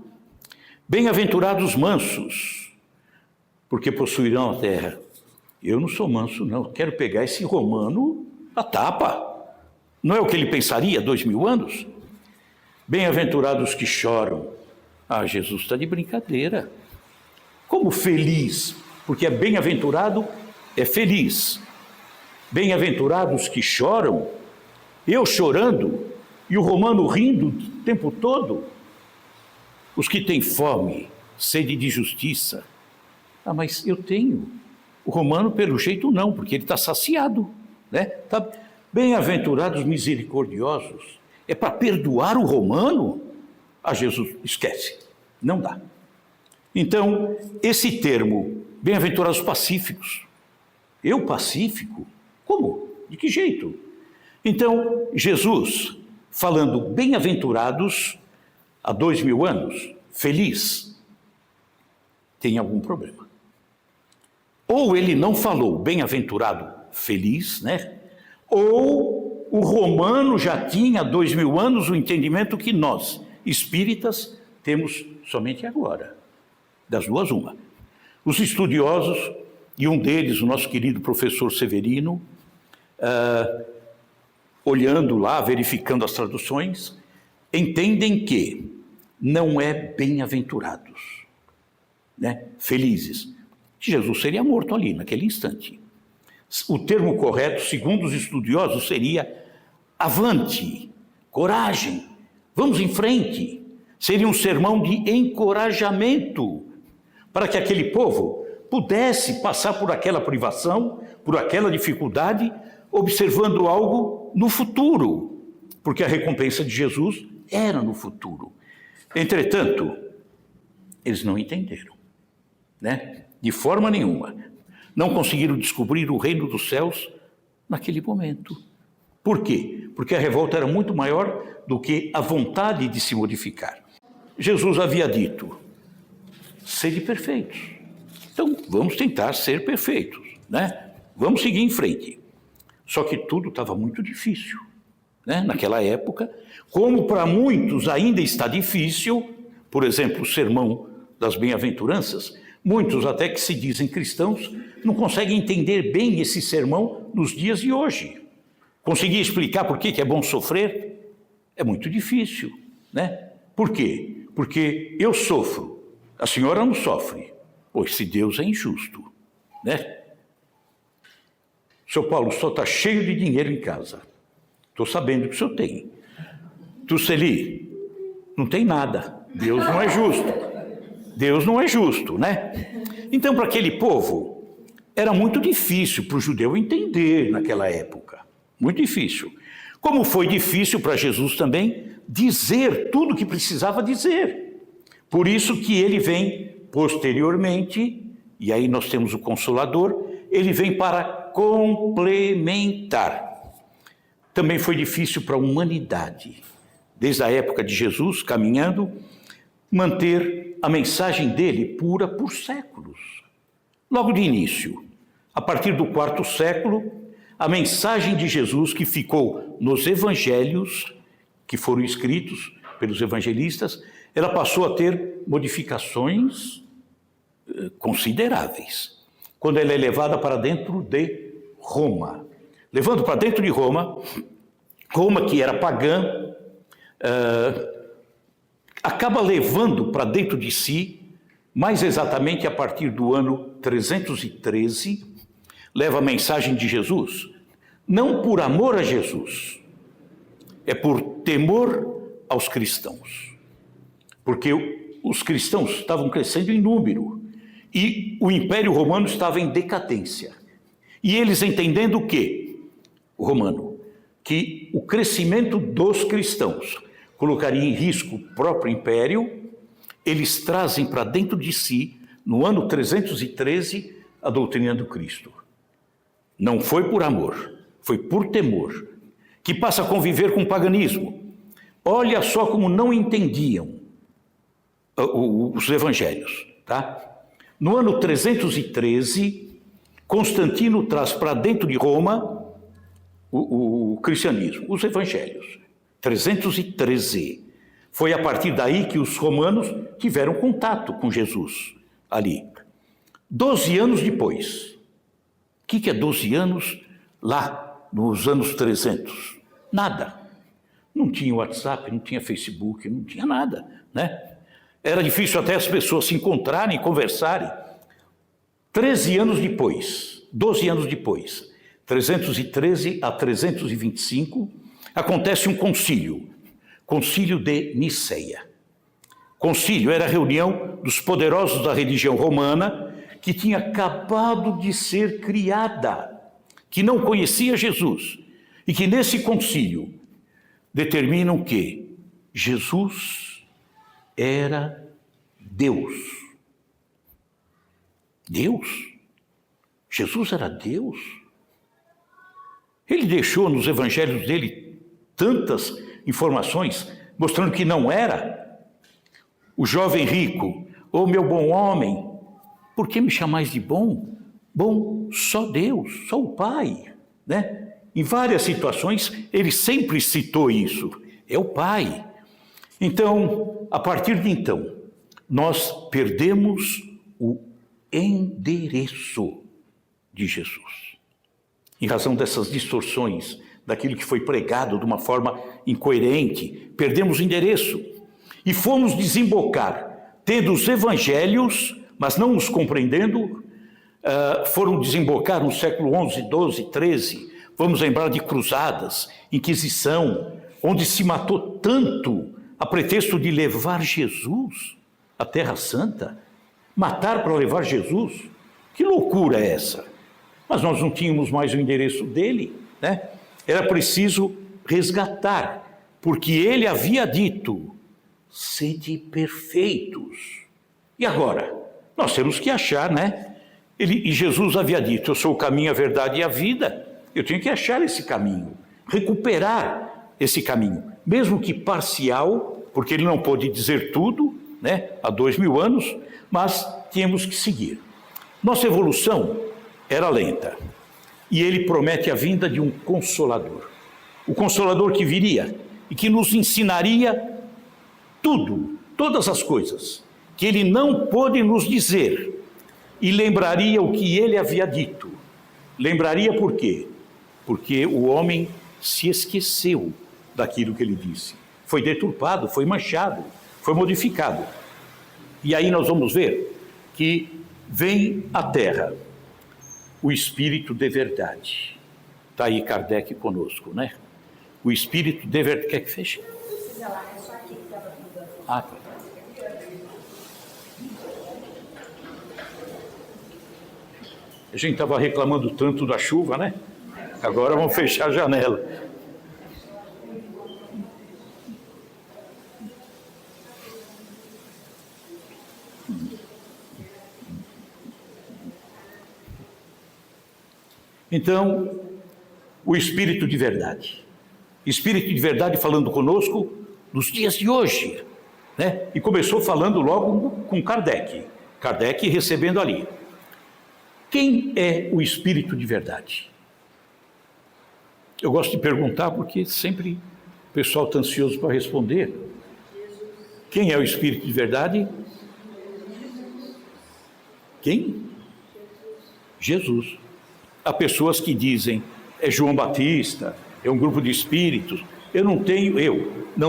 Bem-aventurados mansos, porque possuirão a terra. Eu não sou manso, não. Quero pegar esse romano a tapa. Não é o que ele pensaria há 2000 anos? Bem-aventurados que choram. Ah, Jesus está de brincadeira. Como feliz? Porque é bem-aventurado, é feliz. Bem-aventurados que choram. Eu chorando e o romano rindo o tempo todo. Os que têm fome, sede de justiça. Ah, mas eu tenho. O romano, pelo jeito, não, porque ele está saciado, né? Tá. Bem-aventurados misericordiosos. É para perdoar o romano? Ah, Jesus, esquece. Não dá. Então, esse termo, bem-aventurados pacíficos. Eu pacífico? Como? De que jeito? Então, Jesus, falando bem-aventurados há 2000 anos, feliz, tem algum problema. Ou ele não falou bem-aventurado feliz, né? Ou o romano já tinha há 2000 anos o entendimento que nós, espíritas, temos somente agora. Das duas, uma. Os estudiosos, e um deles, o nosso querido professor Severino, olhando lá, verificando as traduções, entendem que não é bem-aventurados, né? Felizes. Jesus seria morto ali, naquele instante. O termo correto, segundo os estudiosos, seria avante, coragem, vamos em frente. Seria um sermão de encorajamento para que aquele povo pudesse passar por aquela privação, por aquela dificuldade, observando algo no futuro, porque a recompensa de Jesus era no futuro. Entretanto, eles não entenderam, né? De forma nenhuma. não conseguiram descobrir o reino dos céus naquele momento. Por quê? Porque a revolta era muito maior do que a vontade de se modificar. Jesus havia dito: sede perfeitos. Então, vamos tentar ser perfeitos, né? Vamos seguir em frente. Só que tudo estava muito difícil, né? Naquela época, como para muitos ainda está difícil, por exemplo, o sermão das bem-aventuranças, muitos até que se dizem cristãos não conseguem entender bem esse sermão nos dias de hoje. Conseguir explicar por que é bom sofrer é muito difícil, né? Por quê? Porque eu sofro, a senhora não sofre, pois se Deus é injusto, né? Seu Paulo, só está cheio de dinheiro em casa. Estou sabendo que o senhor tem. Tu, Celi, não tem nada. Deus não é justo. Deus não é justo, né? Então, para aquele povo, era muito difícil para o judeu entender naquela época. Muito difícil. Como foi difícil para Jesus também dizer tudo o que precisava dizer. Por isso que ele vem posteriormente, e aí nós temos o Consolador, ele vem para complementar. Também foi difícil para a humanidade, desde a época de Jesus, caminhando, manter a mensagem dele pura por séculos. Logo de início, a partir do 4º século, a mensagem de Jesus que ficou nos evangelhos, que foram escritos pelos evangelistas, ela passou a ter modificações consideráveis, quando ela é levada para dentro de Roma. Levando para dentro de Roma, Roma que era pagã, acaba levando para dentro de si, mais exatamente a partir do ano 313, leva a mensagem de Jesus, não por amor a Jesus, é por temor aos cristãos. Porque os cristãos estavam crescendo em número e o Império Romano estava em decadência. E eles entendendo o quê? O romano, que o crescimento dos cristãos colocaria em risco o próprio império, eles trazem para dentro de si, no ano 313, a doutrina do Cristo. Não foi por amor, foi por temor, que passa a conviver com o paganismo. Olha só como não entendiam os evangelhos, tá? No ano 313, Constantino traz para dentro de Roma o cristianismo, os evangelhos. 313. Foi a partir daí que os romanos tiveram contato com Jesus, ali. 12 anos depois. O que é 12 anos lá nos anos 300? Nada. Não tinha WhatsApp, não tinha Facebook, não tinha nada, né? Era difícil até as pessoas se encontrarem, conversarem. 13 anos depois, 12 anos depois, 313 a 325, acontece um concílio, concílio de Niceia. Concílio era a reunião dos poderosos da religião romana que tinha acabado de ser criada, que não conhecia Jesus, e que nesse concílio determinam que Jesus era Deus. Deus? Jesus era Deus? Ele deixou nos evangelhos dele tantas informações mostrando que não era. O jovem rico, ô meu bom homem, por que me chamais de bom? Bom, só Deus, só o Pai, né? Em várias situações ele sempre citou isso, é o Pai. Então, a partir de então, nós perdemos o endereço de Jesus. Em razão dessas distorções, daquilo que foi pregado de uma forma incoerente, perdemos o endereço e fomos desembocar, tendo os evangelhos, mas não os compreendendo, foram desembocar no século XI, XII, XIII, vamos lembrar de cruzadas, Inquisição, onde se matou tanto a pretexto de levar Jesus à Terra Santa, matar para levar Jesus, que loucura é essa? Mas nós não tínhamos mais o endereço dele, né? Era preciso resgatar, porque ele havia dito, sede perfeitos. E agora? Nós temos que achar, né? E Jesus havia dito: eu sou o caminho, a verdade e a vida. Eu tenho que achar esse caminho, recuperar esse caminho, mesmo que parcial, porque ele não pôde dizer tudo, né, há 2000 anos, mas tínhamos que seguir. Nossa evolução era lenta, e ele promete a vinda de um Consolador. O Consolador que viria e que nos ensinaria tudo, todas as coisas que ele não pôde nos dizer, e lembraria o que ele havia dito. Lembraria por quê? Porque o homem se esqueceu daquilo que ele disse. Foi deturpado, foi manchado, foi modificado. E aí nós vamos ver que vem à Terra o Espírito de verdade. Está aí Kardec conosco, né? O Espírito de verdade. Quer que feche?
Precisa lá, é só aqui que estava tudo.
Ah, tá. A gente estava reclamando tanto da chuva, né? Agora vamos fechar a janela. Então, o Espírito de verdade. Espírito de verdade falando conosco nos dias de hoje, né? E começou falando logo com Kardec. Kardec recebendo ali. Quem é o Espírito de verdade? Eu gosto de perguntar porque sempre o pessoal está ansioso para responder. Quem é o Espírito de verdade? Quem? Jesus. Há pessoas que dizem, é João Batista, é um grupo de espíritos. Eu não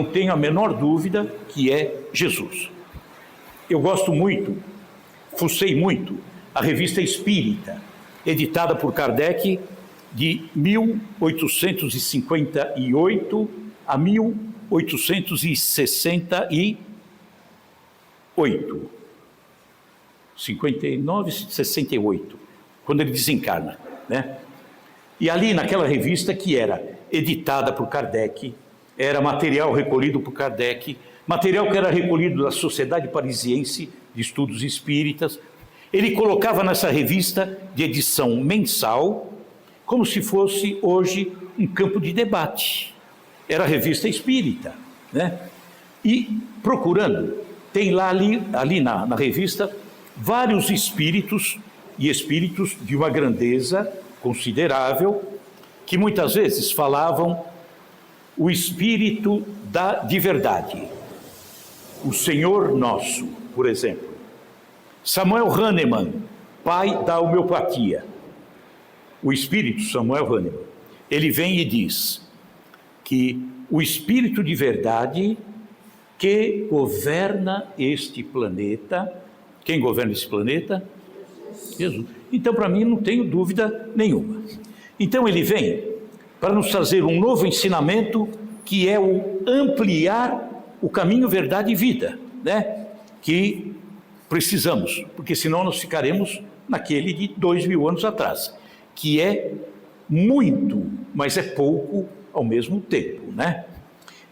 tenho a menor dúvida que é Jesus. Eu gosto muito, fucei muito, a Revista Espírita, editada por Kardec de 1858 a 1868. 59, 68, quando ele desencarna, né? E ali naquela revista, que era editada por Kardec, era material recolhido por Kardec, material que era recolhido da Sociedade Parisiense de Estudos Espíritas, ele colocava nessa revista de edição mensal, como se fosse hoje um campo de debate. Era a Revista Espírita, né? E procurando, tem lá ali na revista vários espíritos, e espíritos de uma grandeza considerável, que muitas vezes falavam o Espírito de verdade. O Senhor Nosso, por exemplo. Samuel Hahnemann, pai da homeopatia. O Espírito Samuel Hahnemann, ele vem e diz que o Espírito de verdade que governa este planeta. Quem governa esse planeta? Jesus. Então, para mim, não tenho dúvida nenhuma. Então, ele vem para nos trazer um novo ensinamento, que é o ampliar o caminho, verdade e vida, né? Que precisamos, porque senão nós ficaremos naquele de 2000 anos atrás, que é muito, mas é pouco ao mesmo tempo, né?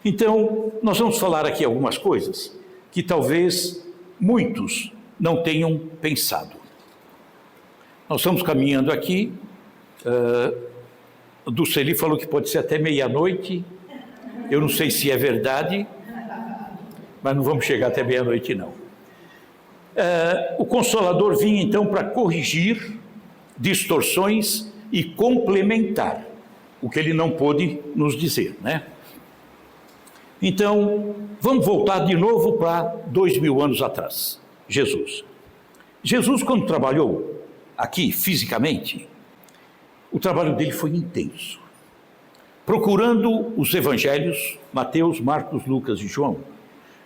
Então, nós vamos falar aqui algumas coisas que talvez muitos não tenham pensado. Nós estamos caminhando aqui, do Celi falou que pode ser até meia-noite, eu não sei se é verdade, mas não vamos chegar até meia-noite não. O Consolador vinha então para corrigir distorções e complementar o que ele não pôde nos dizer, né? Então, vamos voltar de novo para 2000 anos atrás. Jesus, quando trabalhou aqui, fisicamente, o trabalho dele foi intenso. Procurando os evangelhos, Mateus, Marcos, Lucas e João,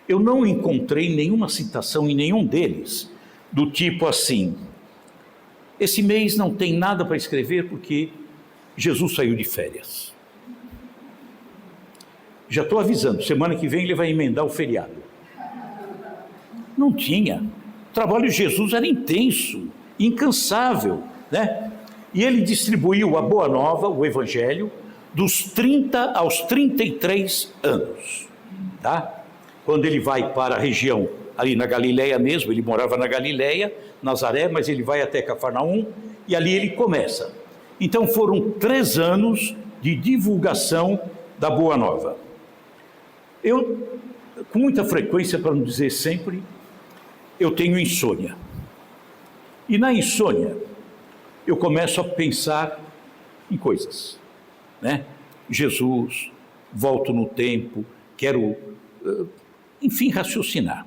eu não encontrei nenhuma citação em nenhum deles, do tipo assim, esse mês não tem nada para escrever porque Jesus saiu de férias. Já estou avisando, semana que vem ele vai emendar o feriado. Não tinha. O trabalho de Jesus era intenso, incansável, né? E ele distribuiu a Boa Nova, o Evangelho, dos 30 aos 33 anos, tá? Quando ele vai para a região ali na Galileia mesmo, ele morava na Galileia, Nazaré, mas ele vai até Cafarnaum e ali ele começa. Então foram 3 anos de divulgação da Boa Nova. Eu, com muita frequência, para não dizer sempre, eu tenho insônia. E na insônia, eu começo a pensar em coisas, né? Jesus, volto no tempo, quero, enfim, raciocinar.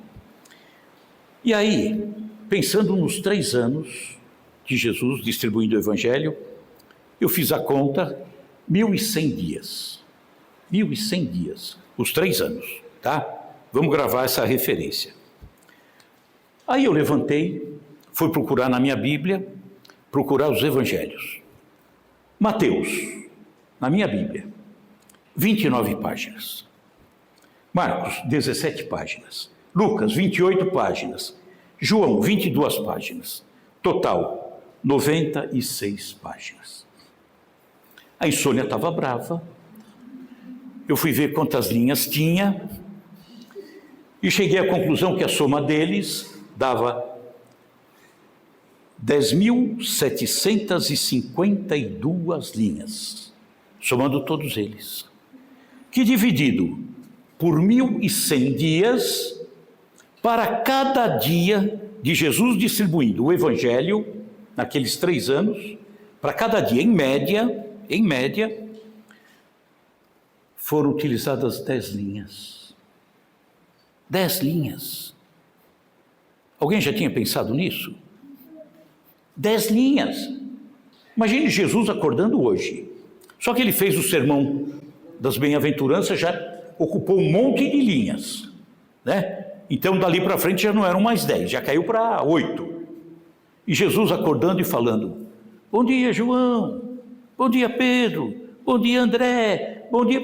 E aí, pensando nos 3 anos de Jesus distribuindo o Evangelho, eu fiz a conta, 1.100 dias. 1.100 dias, os 3 anos, tá? Vamos gravar essa referência. Aí eu levantei, fui procurar na minha Bíblia, procurar os Evangelhos. Mateus, na minha Bíblia, 29 páginas. Marcos, 17 páginas. Lucas, 28 páginas. João, 22 páginas. Total, 96 páginas. A insônia estava brava. Eu fui ver quantas linhas tinha e cheguei à conclusão que a soma deles dava 10.752 linhas, somando todos eles, que dividido por 1.100 dias, para cada dia de Jesus distribuindo o Evangelho, naqueles 3 anos, para cada dia, em média, foram utilizadas 10 linhas. 10 linhas. Alguém já tinha pensado nisso? 10 linhas. Imagine Jesus acordando hoje. Só que ele fez o sermão das bem-aventuranças, já ocupou um monte de linhas, né? Então dali para frente já não eram mais 10, já caiu para 8. E Jesus acordando e falando: bom dia, João, bom dia, Pedro, bom dia, André, bom dia.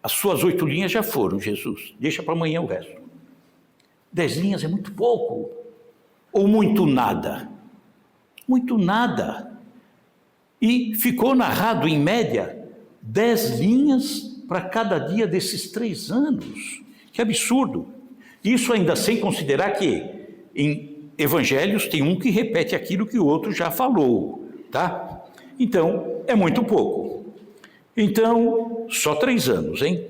As suas 8 linhas já foram, Jesus, deixa para amanhã o resto. 10 linhas é muito pouco, ou muito nada? Muito nada. E ficou narrado, em média, 10 linhas para cada dia desses 3 anos. Que absurdo! Isso ainda sem considerar que em evangelhos tem um que repete aquilo que o outro já falou, tá? Então, é muito pouco. Então, só 3 anos, hein?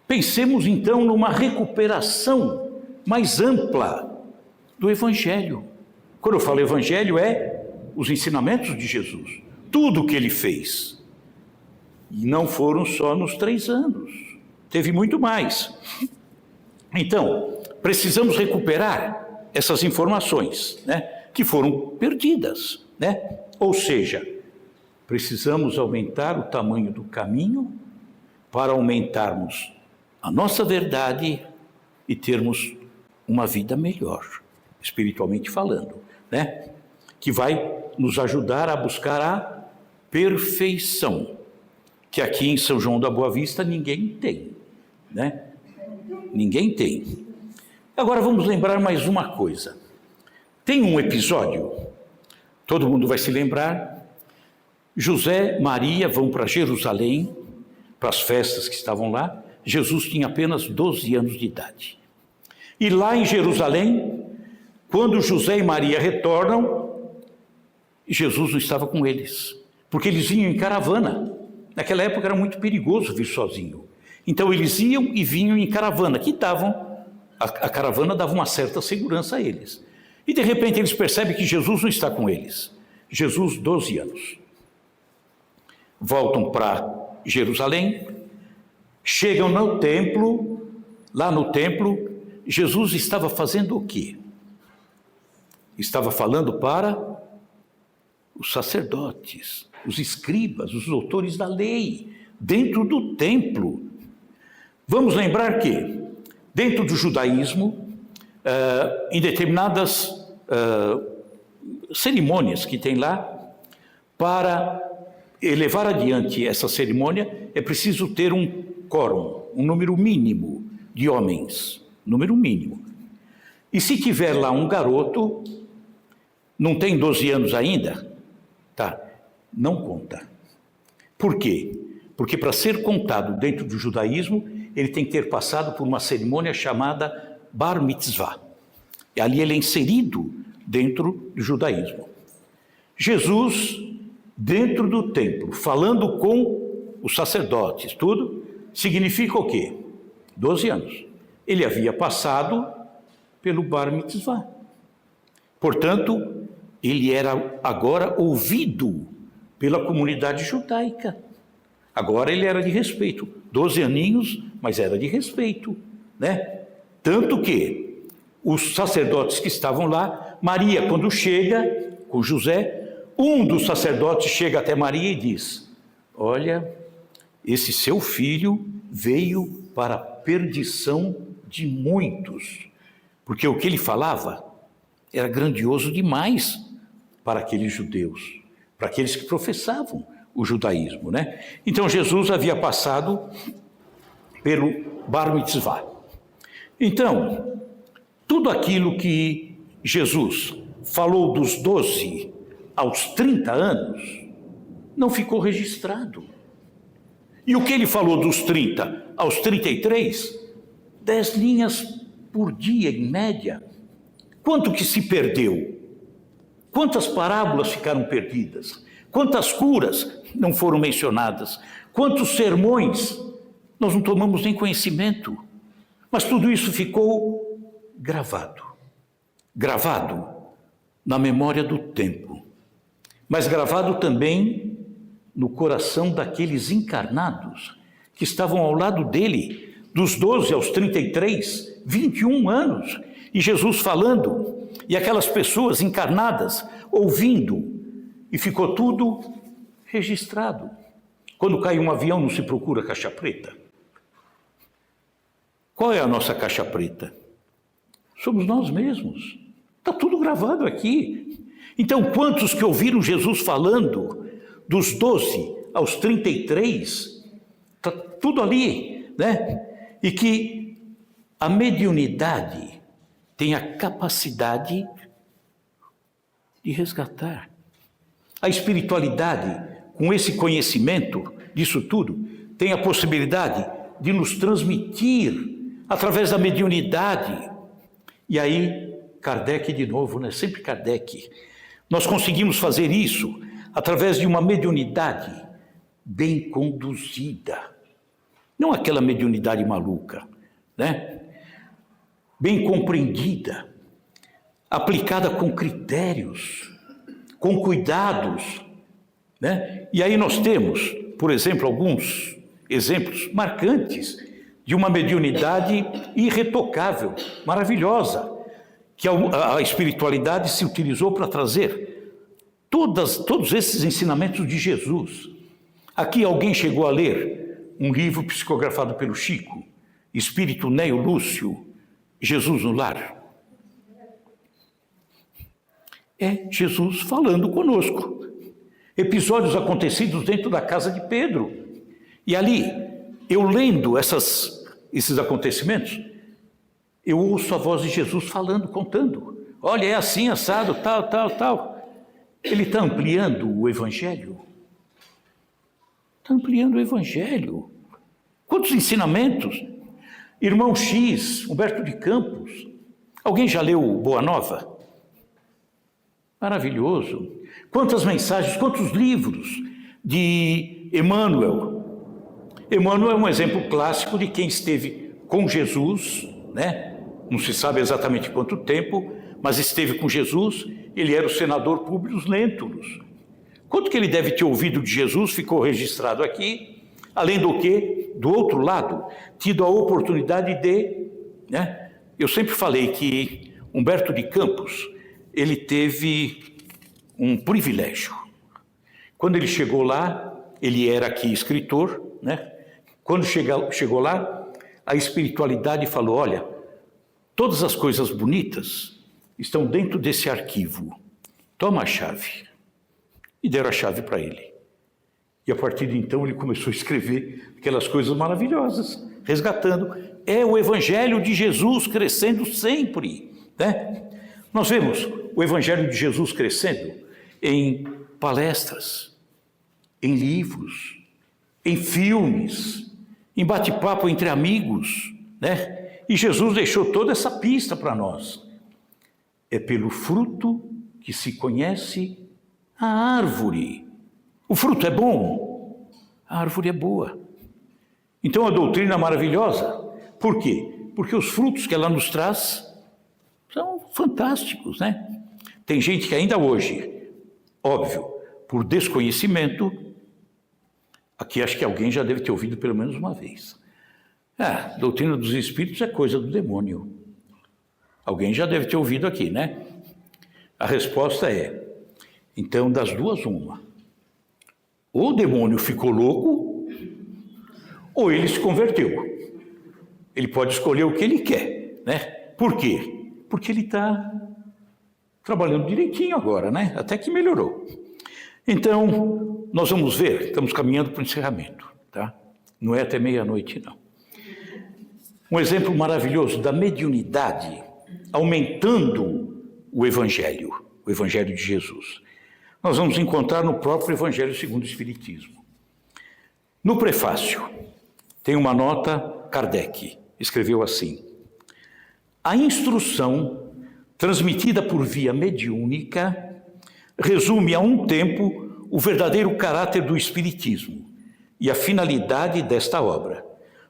Pensemos então numa recuperação mais ampla do Evangelho. Quando eu falo Evangelho, é os ensinamentos de Jesus, tudo o que ele fez. E não foram só nos 3 anos, teve muito mais. Então, precisamos recuperar essas informações, né, que foram perdidas, né? Ou seja, precisamos aumentar o tamanho do caminho para aumentarmos a nossa verdade e termos uma vida melhor, espiritualmente falando, né? Que vai nos ajudar a buscar a perfeição, que aqui em São João da Boa Vista ninguém tem, né? Ninguém tem. Agora vamos lembrar mais uma coisa. Tem um episódio, todo mundo vai se lembrar, José, Maria vão para Jerusalém, para as festas que estavam lá. Jesus tinha apenas 12 anos de idade. E lá em Jerusalém, quando José e Maria retornam, Jesus não estava com eles, porque eles vinham em caravana. Naquela época era muito perigoso vir sozinho. Então eles iam e vinham em caravana, que davam, a caravana dava uma certa segurança a eles. E de repente eles percebem que Jesus não está com eles. Jesus, 12 anos. Voltam para Jerusalém, chegam no templo, lá no templo, Jesus estava fazendo o quê? Estava falando para os sacerdotes, os escribas, os doutores da lei, dentro do templo. Vamos lembrar que, dentro do judaísmo, em determinadas cerimônias que tem lá, para levar adiante essa cerimônia, é preciso ter um quórum, um número mínimo de homens, número mínimo. E se tiver lá um garoto, não tem 12 anos ainda, tá? Não conta. Por quê? Porque para ser contado dentro do judaísmo, ele tem que ter passado por uma cerimônia chamada Bar Mitzvah. E ali ele é inserido dentro do judaísmo. Jesus, dentro do templo, falando com os sacerdotes, tudo, significa o quê? 12 anos. Ele havia passado pelo Bar Mitzvah. Portanto, ele era agora ouvido pela comunidade judaica. Agora ele era de respeito. 12 aninhos, mas era de respeito, né? Tanto que os sacerdotes que estavam lá, Maria, quando chega com José, um dos sacerdotes chega até Maria e diz: olha, esse seu filho veio para a perdição de muitos, porque o que ele falava era grandioso demais para aqueles judeus, para aqueles que professavam o judaísmo, né? Então Jesus havia passado pelo Bar Mitzvah. Então, tudo aquilo que Jesus falou dos 12 aos 30 anos, não ficou registrado. E o que ele falou dos 30 aos 33, 10 linhas por dia, em média. Quanto que se perdeu? Quantas parábolas ficaram perdidas? Quantas curas não foram mencionadas? Quantos sermões nós não tomamos nem conhecimento? Mas tudo isso ficou gravado na memória do tempo, mas gravado também no coração daqueles encarnados que estavam ao lado dele, dos 12 aos 33, 21 anos, e Jesus falando, e aquelas pessoas encarnadas ouvindo, e ficou tudo registrado. Quando cai um avião, não se procura caixa preta? Qual é a nossa caixa preta? Somos nós mesmos. Está tudo gravado aqui. Então, quantos que ouviram Jesus falando dos 12 aos 33, está tudo ali, né? E que a mediunidade tem a capacidade de resgatar. A espiritualidade, com esse conhecimento disso tudo, tem a possibilidade de nos transmitir através da mediunidade. E aí, Kardec de novo, né? Sempre Kardec. Nós conseguimos fazer isso através de uma mediunidade bem conduzida. Não aquela mediunidade maluca, né? Bem compreendida, aplicada com critérios, com cuidados, né? E aí nós temos, por exemplo, alguns exemplos marcantes de uma mediunidade irretocável, maravilhosa, que a espiritualidade se utilizou para trazer todos esses ensinamentos de Jesus. Aqui alguém chegou a ler um livro psicografado pelo Chico, Espírito Neo Lúcio, Jesus no Lar. É Jesus falando conosco. Episódios acontecidos dentro da casa de Pedro. E ali, eu lendo esses acontecimentos, eu ouço a voz de Jesus falando, contando. Olha, é assim, assado, tal. Ele está ampliando o Evangelho. Está ampliando o Evangelho. Quantos ensinamentos? Irmão X, Humberto de Campos. Alguém já leu Boa Nova? Maravilhoso. Quantas mensagens, quantos livros de Emmanuel. Emmanuel é um exemplo clássico de quem esteve com Jesus, né? Não se sabe exatamente quanto tempo, mas esteve com Jesus. Ele era o senador Públio Lentulus. Quanto que ele deve ter ouvido de Jesus ficou registrado aqui, além do que, do outro lado, tido a oportunidade de, né? Eu sempre falei que Humberto de Campos, ele teve um privilégio. Quando ele chegou lá, ele era aqui escritor, né? Quando chegou lá, a espiritualidade falou: olha, todas as coisas bonitas estão dentro desse arquivo. Toma a chave. E deram a chave para ele. E a partir de então ele começou a escrever aquelas coisas maravilhosas, resgatando. É o Evangelho de Jesus crescendo sempre, né? Nós vemos o Evangelho de Jesus crescendo em palestras, em livros, em filmes, em bate-papo entre amigos, né? E Jesus deixou toda essa pista para nós. É pelo fruto que se conhece a árvore. O fruto é bom, a árvore é boa. Então a doutrina é maravilhosa. Por quê? Porque os frutos que ela nos traz são fantásticos, né? Tem gente que ainda hoje, óbvio, por desconhecimento, aqui acho que alguém já deve ter ouvido pelo menos uma vez. A doutrina dos espíritos é coisa do demônio. Alguém já deve ter ouvido aqui, né? A resposta é, então, das duas, uma. Ou o demônio ficou louco, ou ele se converteu. Ele pode escolher o que ele quer, né? Por quê? Porque ele está trabalhando direitinho agora, né? Até que melhorou. Então, nós vamos ver, estamos caminhando para o encerramento, tá? Não é até meia-noite, não. Um exemplo maravilhoso da mediunidade aumentando o Evangelho de Jesus. Nós vamos encontrar no próprio Evangelho segundo o Espiritismo. No prefácio, tem uma nota, Kardec escreveu assim: a instrução transmitida por via mediúnica resume a um tempo o verdadeiro caráter do Espiritismo e a finalidade desta obra.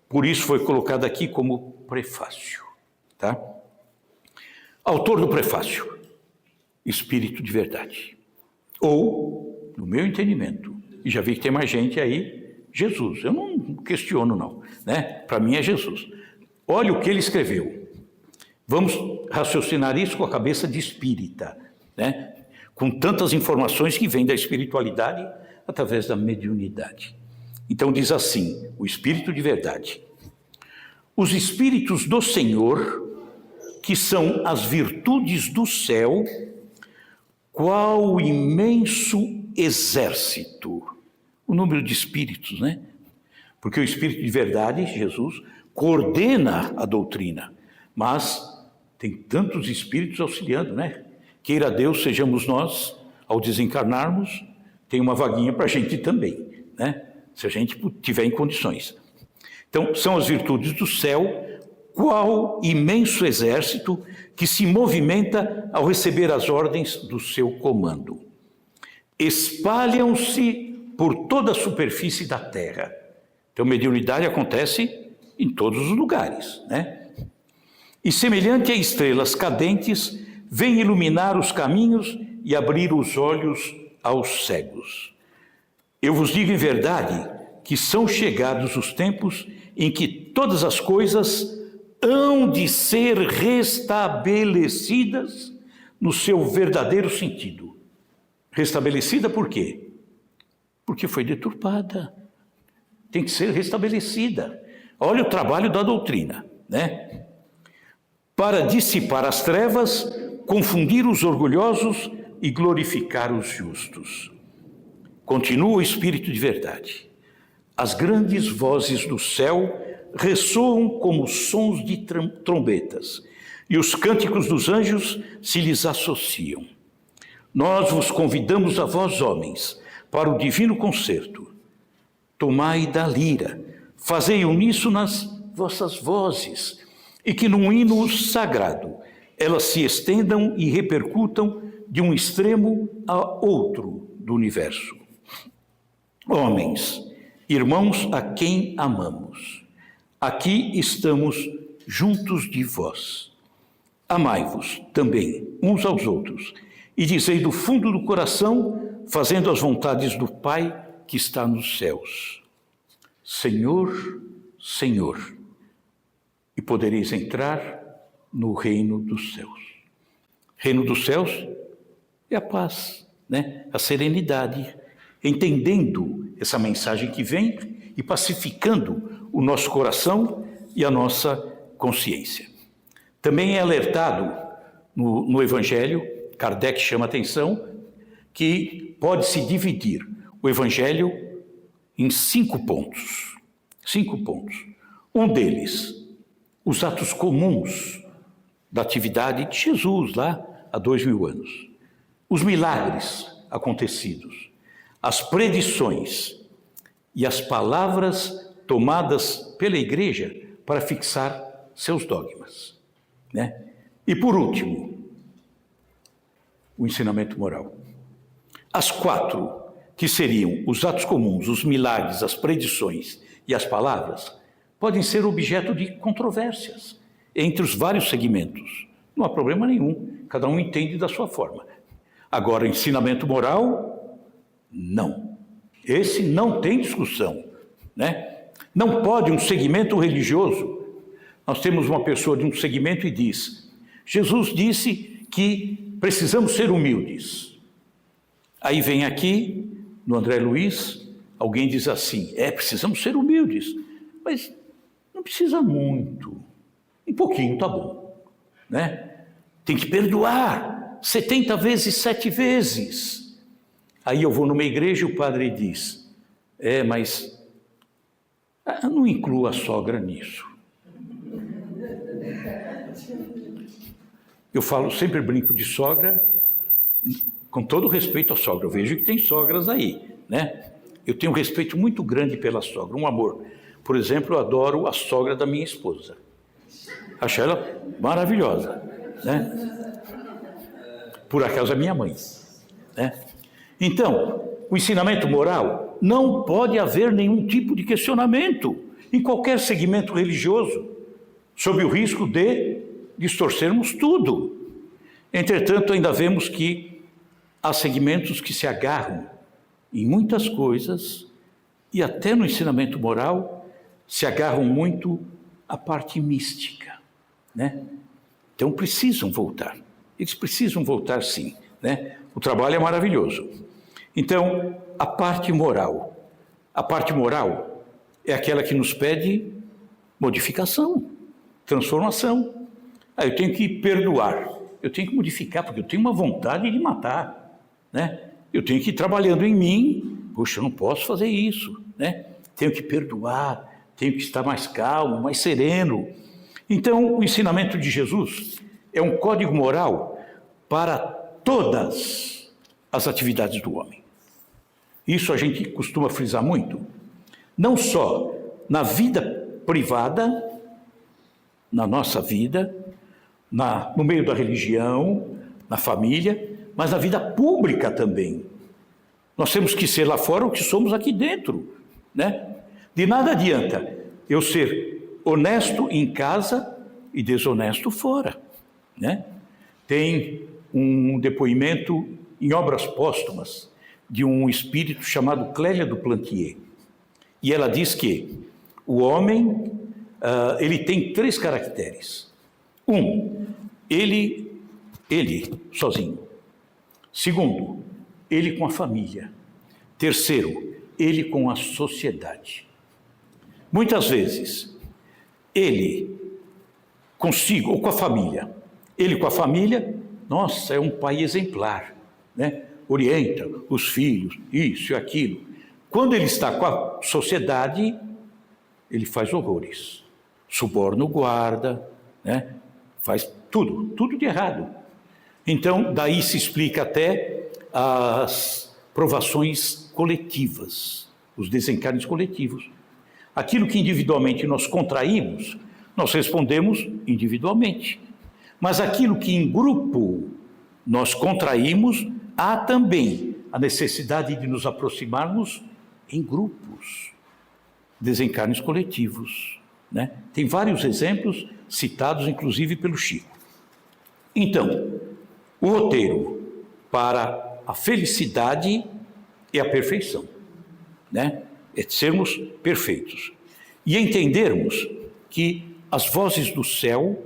Por isso foi colocado aqui como prefácio, tá? Autor do prefácio, Espírito de Verdade. Ou, no meu entendimento, e já vi que tem mais gente aí, Jesus. Eu não questiono, não, né? Para mim é Jesus. Olha o que ele escreveu. Vamos raciocinar isso com a cabeça de espírita, né? Com tantas informações que vêm da espiritualidade através da mediunidade. Então diz assim, o Espírito de Verdade: os Espíritos do Senhor, que são as virtudes do céu, qual imenso exército. O número de espíritos, né? Porque o Espírito de Verdade, Jesus, coordena a doutrina, mas tem tantos espíritos auxiliando, né? Queira Deus, sejamos nós, ao desencarnarmos, tem uma vaguinha para a gente também, né? Se a gente tiver em condições. Então, são as virtudes do céu, qual imenso exército que se movimenta ao receber as ordens do seu comando. Espalham-se por toda a superfície da terra. Então, mediunidade acontece em todos os lugares, né? E semelhante a estrelas cadentes, vem iluminar os caminhos e abrir os olhos aos cegos. Eu vos digo em verdade que são chegados os tempos em que todas as coisas hão de ser restabelecidas no seu verdadeiro sentido. Restabelecida por quê? Porque foi deturpada. Tem que ser restabelecida. Olha o trabalho da doutrina, né? Para dissipar as trevas, confundir os orgulhosos e glorificar os justos. Continua o Espírito de Verdade. As grandes vozes do céu ressoam como sons de trombetas, e os cânticos dos anjos se lhes associam. Nós vos convidamos a vós, homens, para o divino concerto. Tomai da lira, fazei uníssonas vossas vozes, e que num hino sagrado elas se estendam e repercutam de um extremo a outro do universo. Homens, irmãos a quem amamos, aqui estamos juntos de vós. Amai-vos também uns aos outros e dizei do fundo do coração, fazendo as vontades do Pai que está nos céus: Senhor, Senhor, e podereis entrar no reino dos céus. Reino dos céus é a paz, né? A serenidade, entendendo essa mensagem que vem e pacificando o nosso coração e a nossa consciência. Também é alertado no Evangelho, Kardec chama a atenção, que pode-se dividir o Evangelho em 5 pontos. 5 pontos. Um deles, os atos comuns da atividade de Jesus lá há 2000 anos. Os milagres acontecidos, as predições e as palavras tomadas pela Igreja para fixar seus dogmas, né? E por último, o ensinamento moral. As 4, que seriam os atos comuns, os milagres, as predições e as palavras, podem ser objeto de controvérsias entre os vários segmentos. Não há problema nenhum, cada um entende da sua forma. Agora, o ensinamento moral, não. Esse não tem discussão, né? Não pode um segmento religioso. Nós temos uma pessoa de um segmento e diz: Jesus disse que precisamos ser humildes. Aí vem aqui, no André Luiz, alguém diz assim: precisamos ser humildes, mas não precisa muito, um pouquinho tá bom, né? Tem que perdoar 70 vezes, 7 vezes. Aí eu vou numa igreja e o padre diz: mas não inclua a sogra nisso. Eu falo, sempre brinco de sogra, com todo respeito à sogra. Eu vejo que tem sogras aí, né? Eu tenho um respeito muito grande pela sogra, um amor. Por exemplo, eu adoro a sogra da minha esposa. Acho ela maravilhosa, né? Por acaso é minha mãe, né? Então, o ensinamento moral, não pode haver nenhum tipo de questionamento em qualquer segmento religioso, sob o risco de distorcermos tudo. Entretanto, ainda vemos que há segmentos que se agarram em muitas coisas e até no ensinamento moral se agarram muito à parte mística, né? Então precisam voltar. Eles precisam voltar, sim, né? O trabalho é maravilhoso. Então, a parte moral é aquela que nos pede modificação, transformação. Eu tenho que perdoar, eu tenho que modificar, porque eu tenho uma vontade de matar, né? Eu tenho que ir trabalhando em mim. Puxa, eu não posso fazer isso, né? Tenho que perdoar, tenho que estar mais calmo, mais sereno. Então, o ensinamento de Jesus é um código moral para todas as atividades do homem. Isso a gente costuma frisar muito, não só na vida privada, na nossa vida, no meio da religião, na família, mas na vida pública também. Nós temos que ser lá fora o que somos aqui dentro, né? De nada adianta eu ser honesto em casa e desonesto fora, né? Tem um depoimento em Obras Póstumas de um espírito chamado Clélia do Plantier. E ela diz que o homem, ele tem 3 caracteres. Ele sozinho. Segundo, ele com a família. Terceiro, ele com a sociedade. Muitas vezes, ele consigo, ou com a família. Ele com a família, nossa, é um pai exemplar, né? Orienta os filhos, isso e aquilo. Quando ele está com a sociedade, ele faz horrores. Suborna o guarda, né? Faz tudo de errado. Então, daí se explica até as provações coletivas, os desencarnes coletivos. Aquilo que individualmente nós contraímos, nós respondemos individualmente. Mas aquilo que em grupo nós contraímos, há também a necessidade de nos aproximarmos em grupos, desencarnes coletivos, né? Tem vários exemplos citados, inclusive, pelo Chico. Então, o roteiro para a felicidade é a perfeição, né? É sermos perfeitos. E entendermos que as vozes do céu,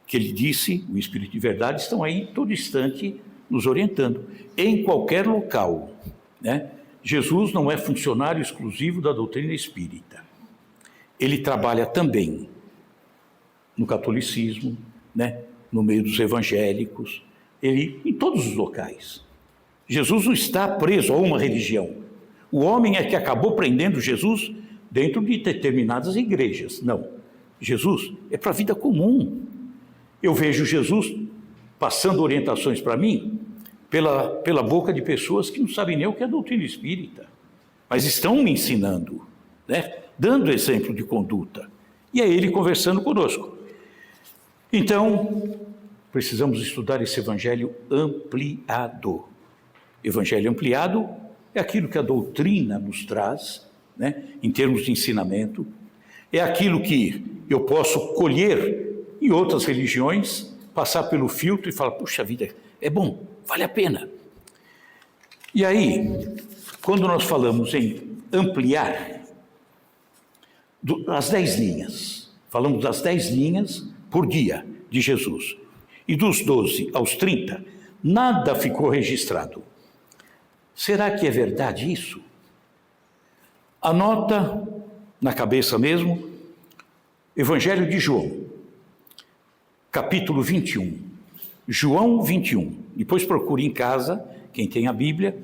que ele disse, o Espírito de Verdade, estão aí todo instante nos orientando, em qualquer local, né? Jesus não é funcionário exclusivo da doutrina espírita. Ele trabalha também no catolicismo, né? No meio dos evangélicos, em todos os locais. Jesus não está preso a uma religião. O homem é que acabou prendendo Jesus dentro de determinadas igrejas. Não. Jesus é para a vida comum. Eu vejo Jesus passando orientações para mim pela boca de pessoas que não sabem nem o que é doutrina espírita, mas estão me ensinando, né? Dando exemplo de conduta. E é ele conversando conosco. Então, precisamos estudar esse evangelho ampliado. Evangelho ampliado é aquilo que a doutrina nos traz, né, em termos de ensinamento, é aquilo que eu posso colher em outras religiões, passar pelo filtro e falar, puxa vida, é bom, vale a pena. E aí, quando nós falamos em ampliar, as 10 linhas, falamos das 10 linhas por dia de Jesus, e dos 12 aos 30, nada ficou registrado. Será que é verdade isso? Anota na cabeça mesmo, Evangelho de João, capítulo 21. João 21. Depois procure em casa, quem tem a Bíblia.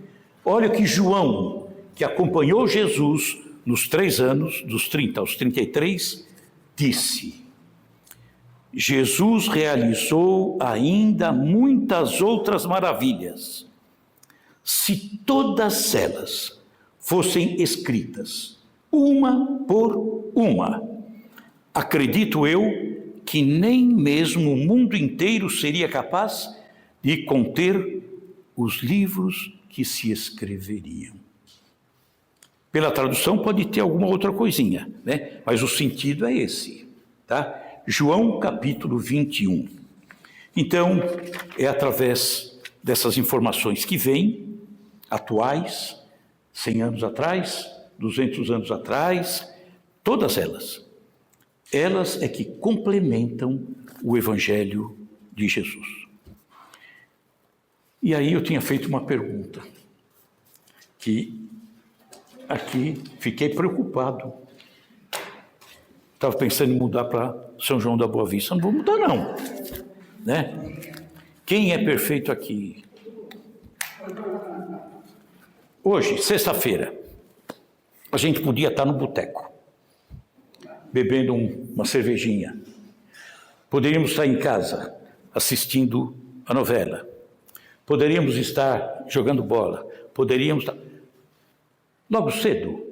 Olha que João, que acompanhou Jesus nos 3 anos, dos 30 aos 33, disse: Jesus realizou ainda muitas outras maravilhas. Se todas elas fossem escritas, uma por uma, acredito eu que nem mesmo o mundo inteiro seria capaz de conter os livros que se escreveriam. Pela tradução pode ter alguma outra coisinha, né? Mas o sentido é esse, tá? João capítulo 21. Então, é através dessas informações que vêm, atuais, 100 anos atrás, 200 anos atrás, todas elas é que complementam o Evangelho de Jesus. E aí eu tinha feito uma pergunta, que aqui fiquei preocupado. Estava pensando em mudar para São João da Boa Vista. Não vou mudar não, né? Quem é perfeito aqui? Hoje, sexta-feira, a gente podia estar no boteco, bebendo uma cervejinha. Poderíamos estar em casa, assistindo a novela. Poderíamos estar jogando bola. Poderíamos estar... Logo cedo,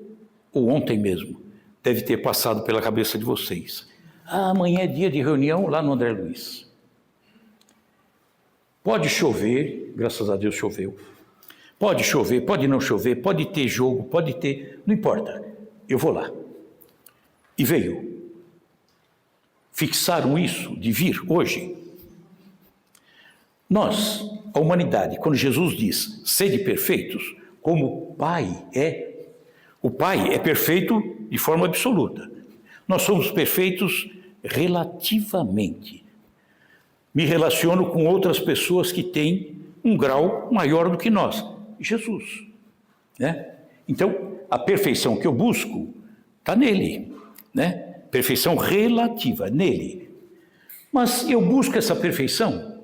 ou ontem mesmo, deve ter passado pela cabeça de vocês. Amanhã é dia de reunião lá no André Luiz. Pode chover, graças a Deus choveu. Pode chover, pode não chover, pode ter jogo, pode ter... Não importa, eu vou lá. E veio. Fixaram isso de vir hoje. Nós, a humanidade, quando Jesus diz, sede perfeitos, como o Pai é perfeito de forma absoluta. Nós somos perfeitos relativamente. Me relaciono com outras pessoas que têm um grau maior do que nós. Jesus, né? Então, a perfeição que eu busco está nele, né? Perfeição relativa, nele. Mas eu busco essa perfeição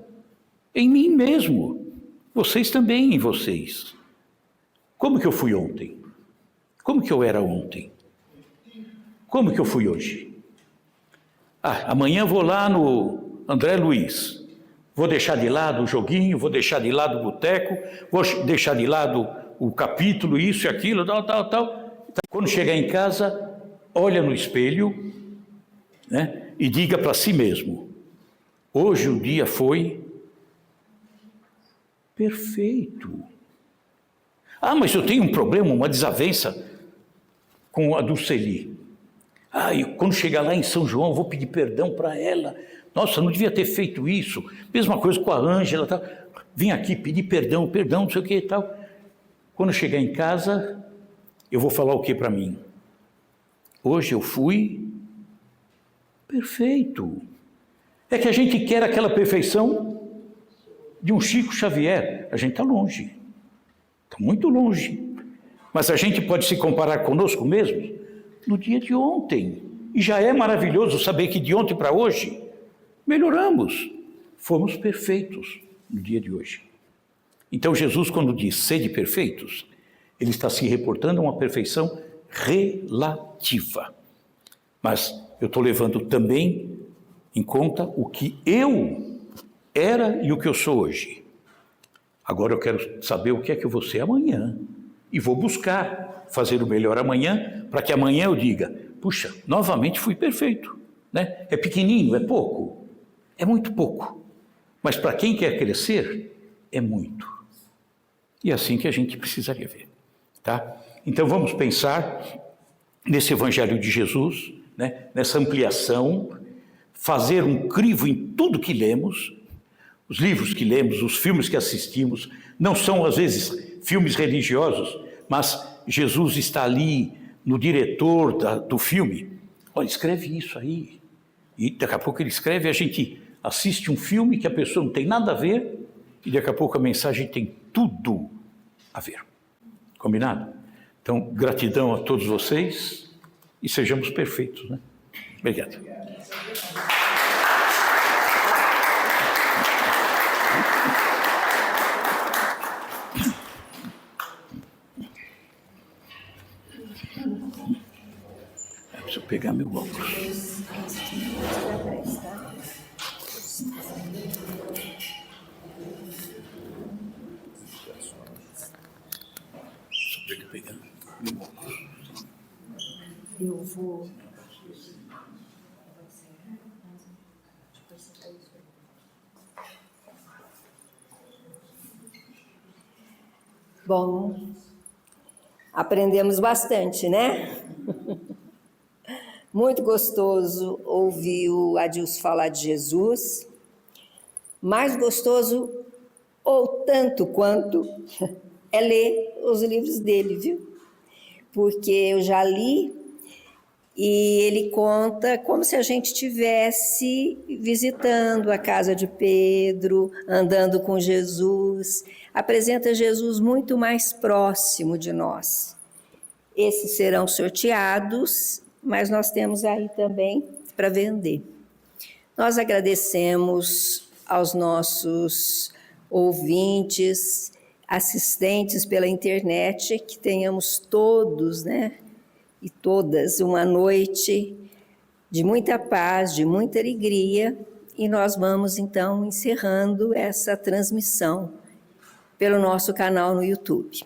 em mim mesmo. Vocês também em vocês. Como que eu fui ontem? Como que eu era ontem? Como que eu fui hoje? Amanhã vou lá no André Luiz. Vou deixar de lado o joguinho, vou deixar de lado o boteco, vou deixar de lado o capítulo, isso e aquilo, tal. Quando chegar em casa, olha no espelho, né, e diga para si mesmo, hoje o dia foi perfeito. Mas eu tenho um problema, uma desavença com a Dulceli. E quando chegar lá em São João, eu vou pedir perdão para ela. Nossa, não devia ter feito isso. Mesma coisa com a Ângela, tal. Vim aqui pedir perdão, não sei o que e tal. Quando chegar em casa, eu vou falar o que para mim? Hoje eu fui perfeito. É que a gente quer aquela perfeição de um Chico Xavier. A gente está longe. Está muito longe. Mas a gente pode se comparar conosco mesmo no dia de ontem. E já é maravilhoso saber que de ontem para hoje melhoramos, fomos perfeitos no dia de hoje. Então Jesus, quando diz sede perfeitos, ele está se reportando a uma perfeição relativa. Mas eu estou levando também em conta o que eu era e o que eu sou hoje. Agora eu quero saber o que é que eu vou ser amanhã. E vou buscar fazer o melhor amanhã, para que amanhã eu diga, puxa, novamente fui perfeito. Né? É pequenininho, é pouco. É muito pouco, Mas para quem quer crescer, é muito. E é assim que a gente precisaria ver, tá? Então vamos pensar nesse Evangelho de Jesus, né? Nessa ampliação, fazer um crivo em tudo que lemos, os livros que lemos, os filmes que assistimos, não são às vezes filmes religiosos, mas Jesus está ali no diretor do filme. Olha, escreve isso aí. E daqui a pouco ele escreve, a gente assiste um filme que a pessoa não tem nada a ver, e daqui a pouco a mensagem tem tudo a ver. Combinado? Então, gratidão a todos vocês e sejamos perfeitos, né? Obrigado. Eu preciso pegar meu óculos.
Eu vou... Bom, aprendemos bastante, né? Muito gostoso ouvir o Adilson falar de Jesus. Mais gostoso, ou tanto quanto, é ler os livros dele, viu? Porque eu já li e ele conta como se a gente estivesse visitando a casa de Pedro, andando com Jesus. Apresenta Jesus muito mais próximo de nós. Esses serão sorteados, mas nós temos aí também para vender. Nós agradecemos aos nossos ouvintes, assistentes pela internet, que tenhamos todos, né, e todas uma noite de muita paz, de muita alegria, e nós vamos então encerrando essa transmissão pelo nosso canal no YouTube.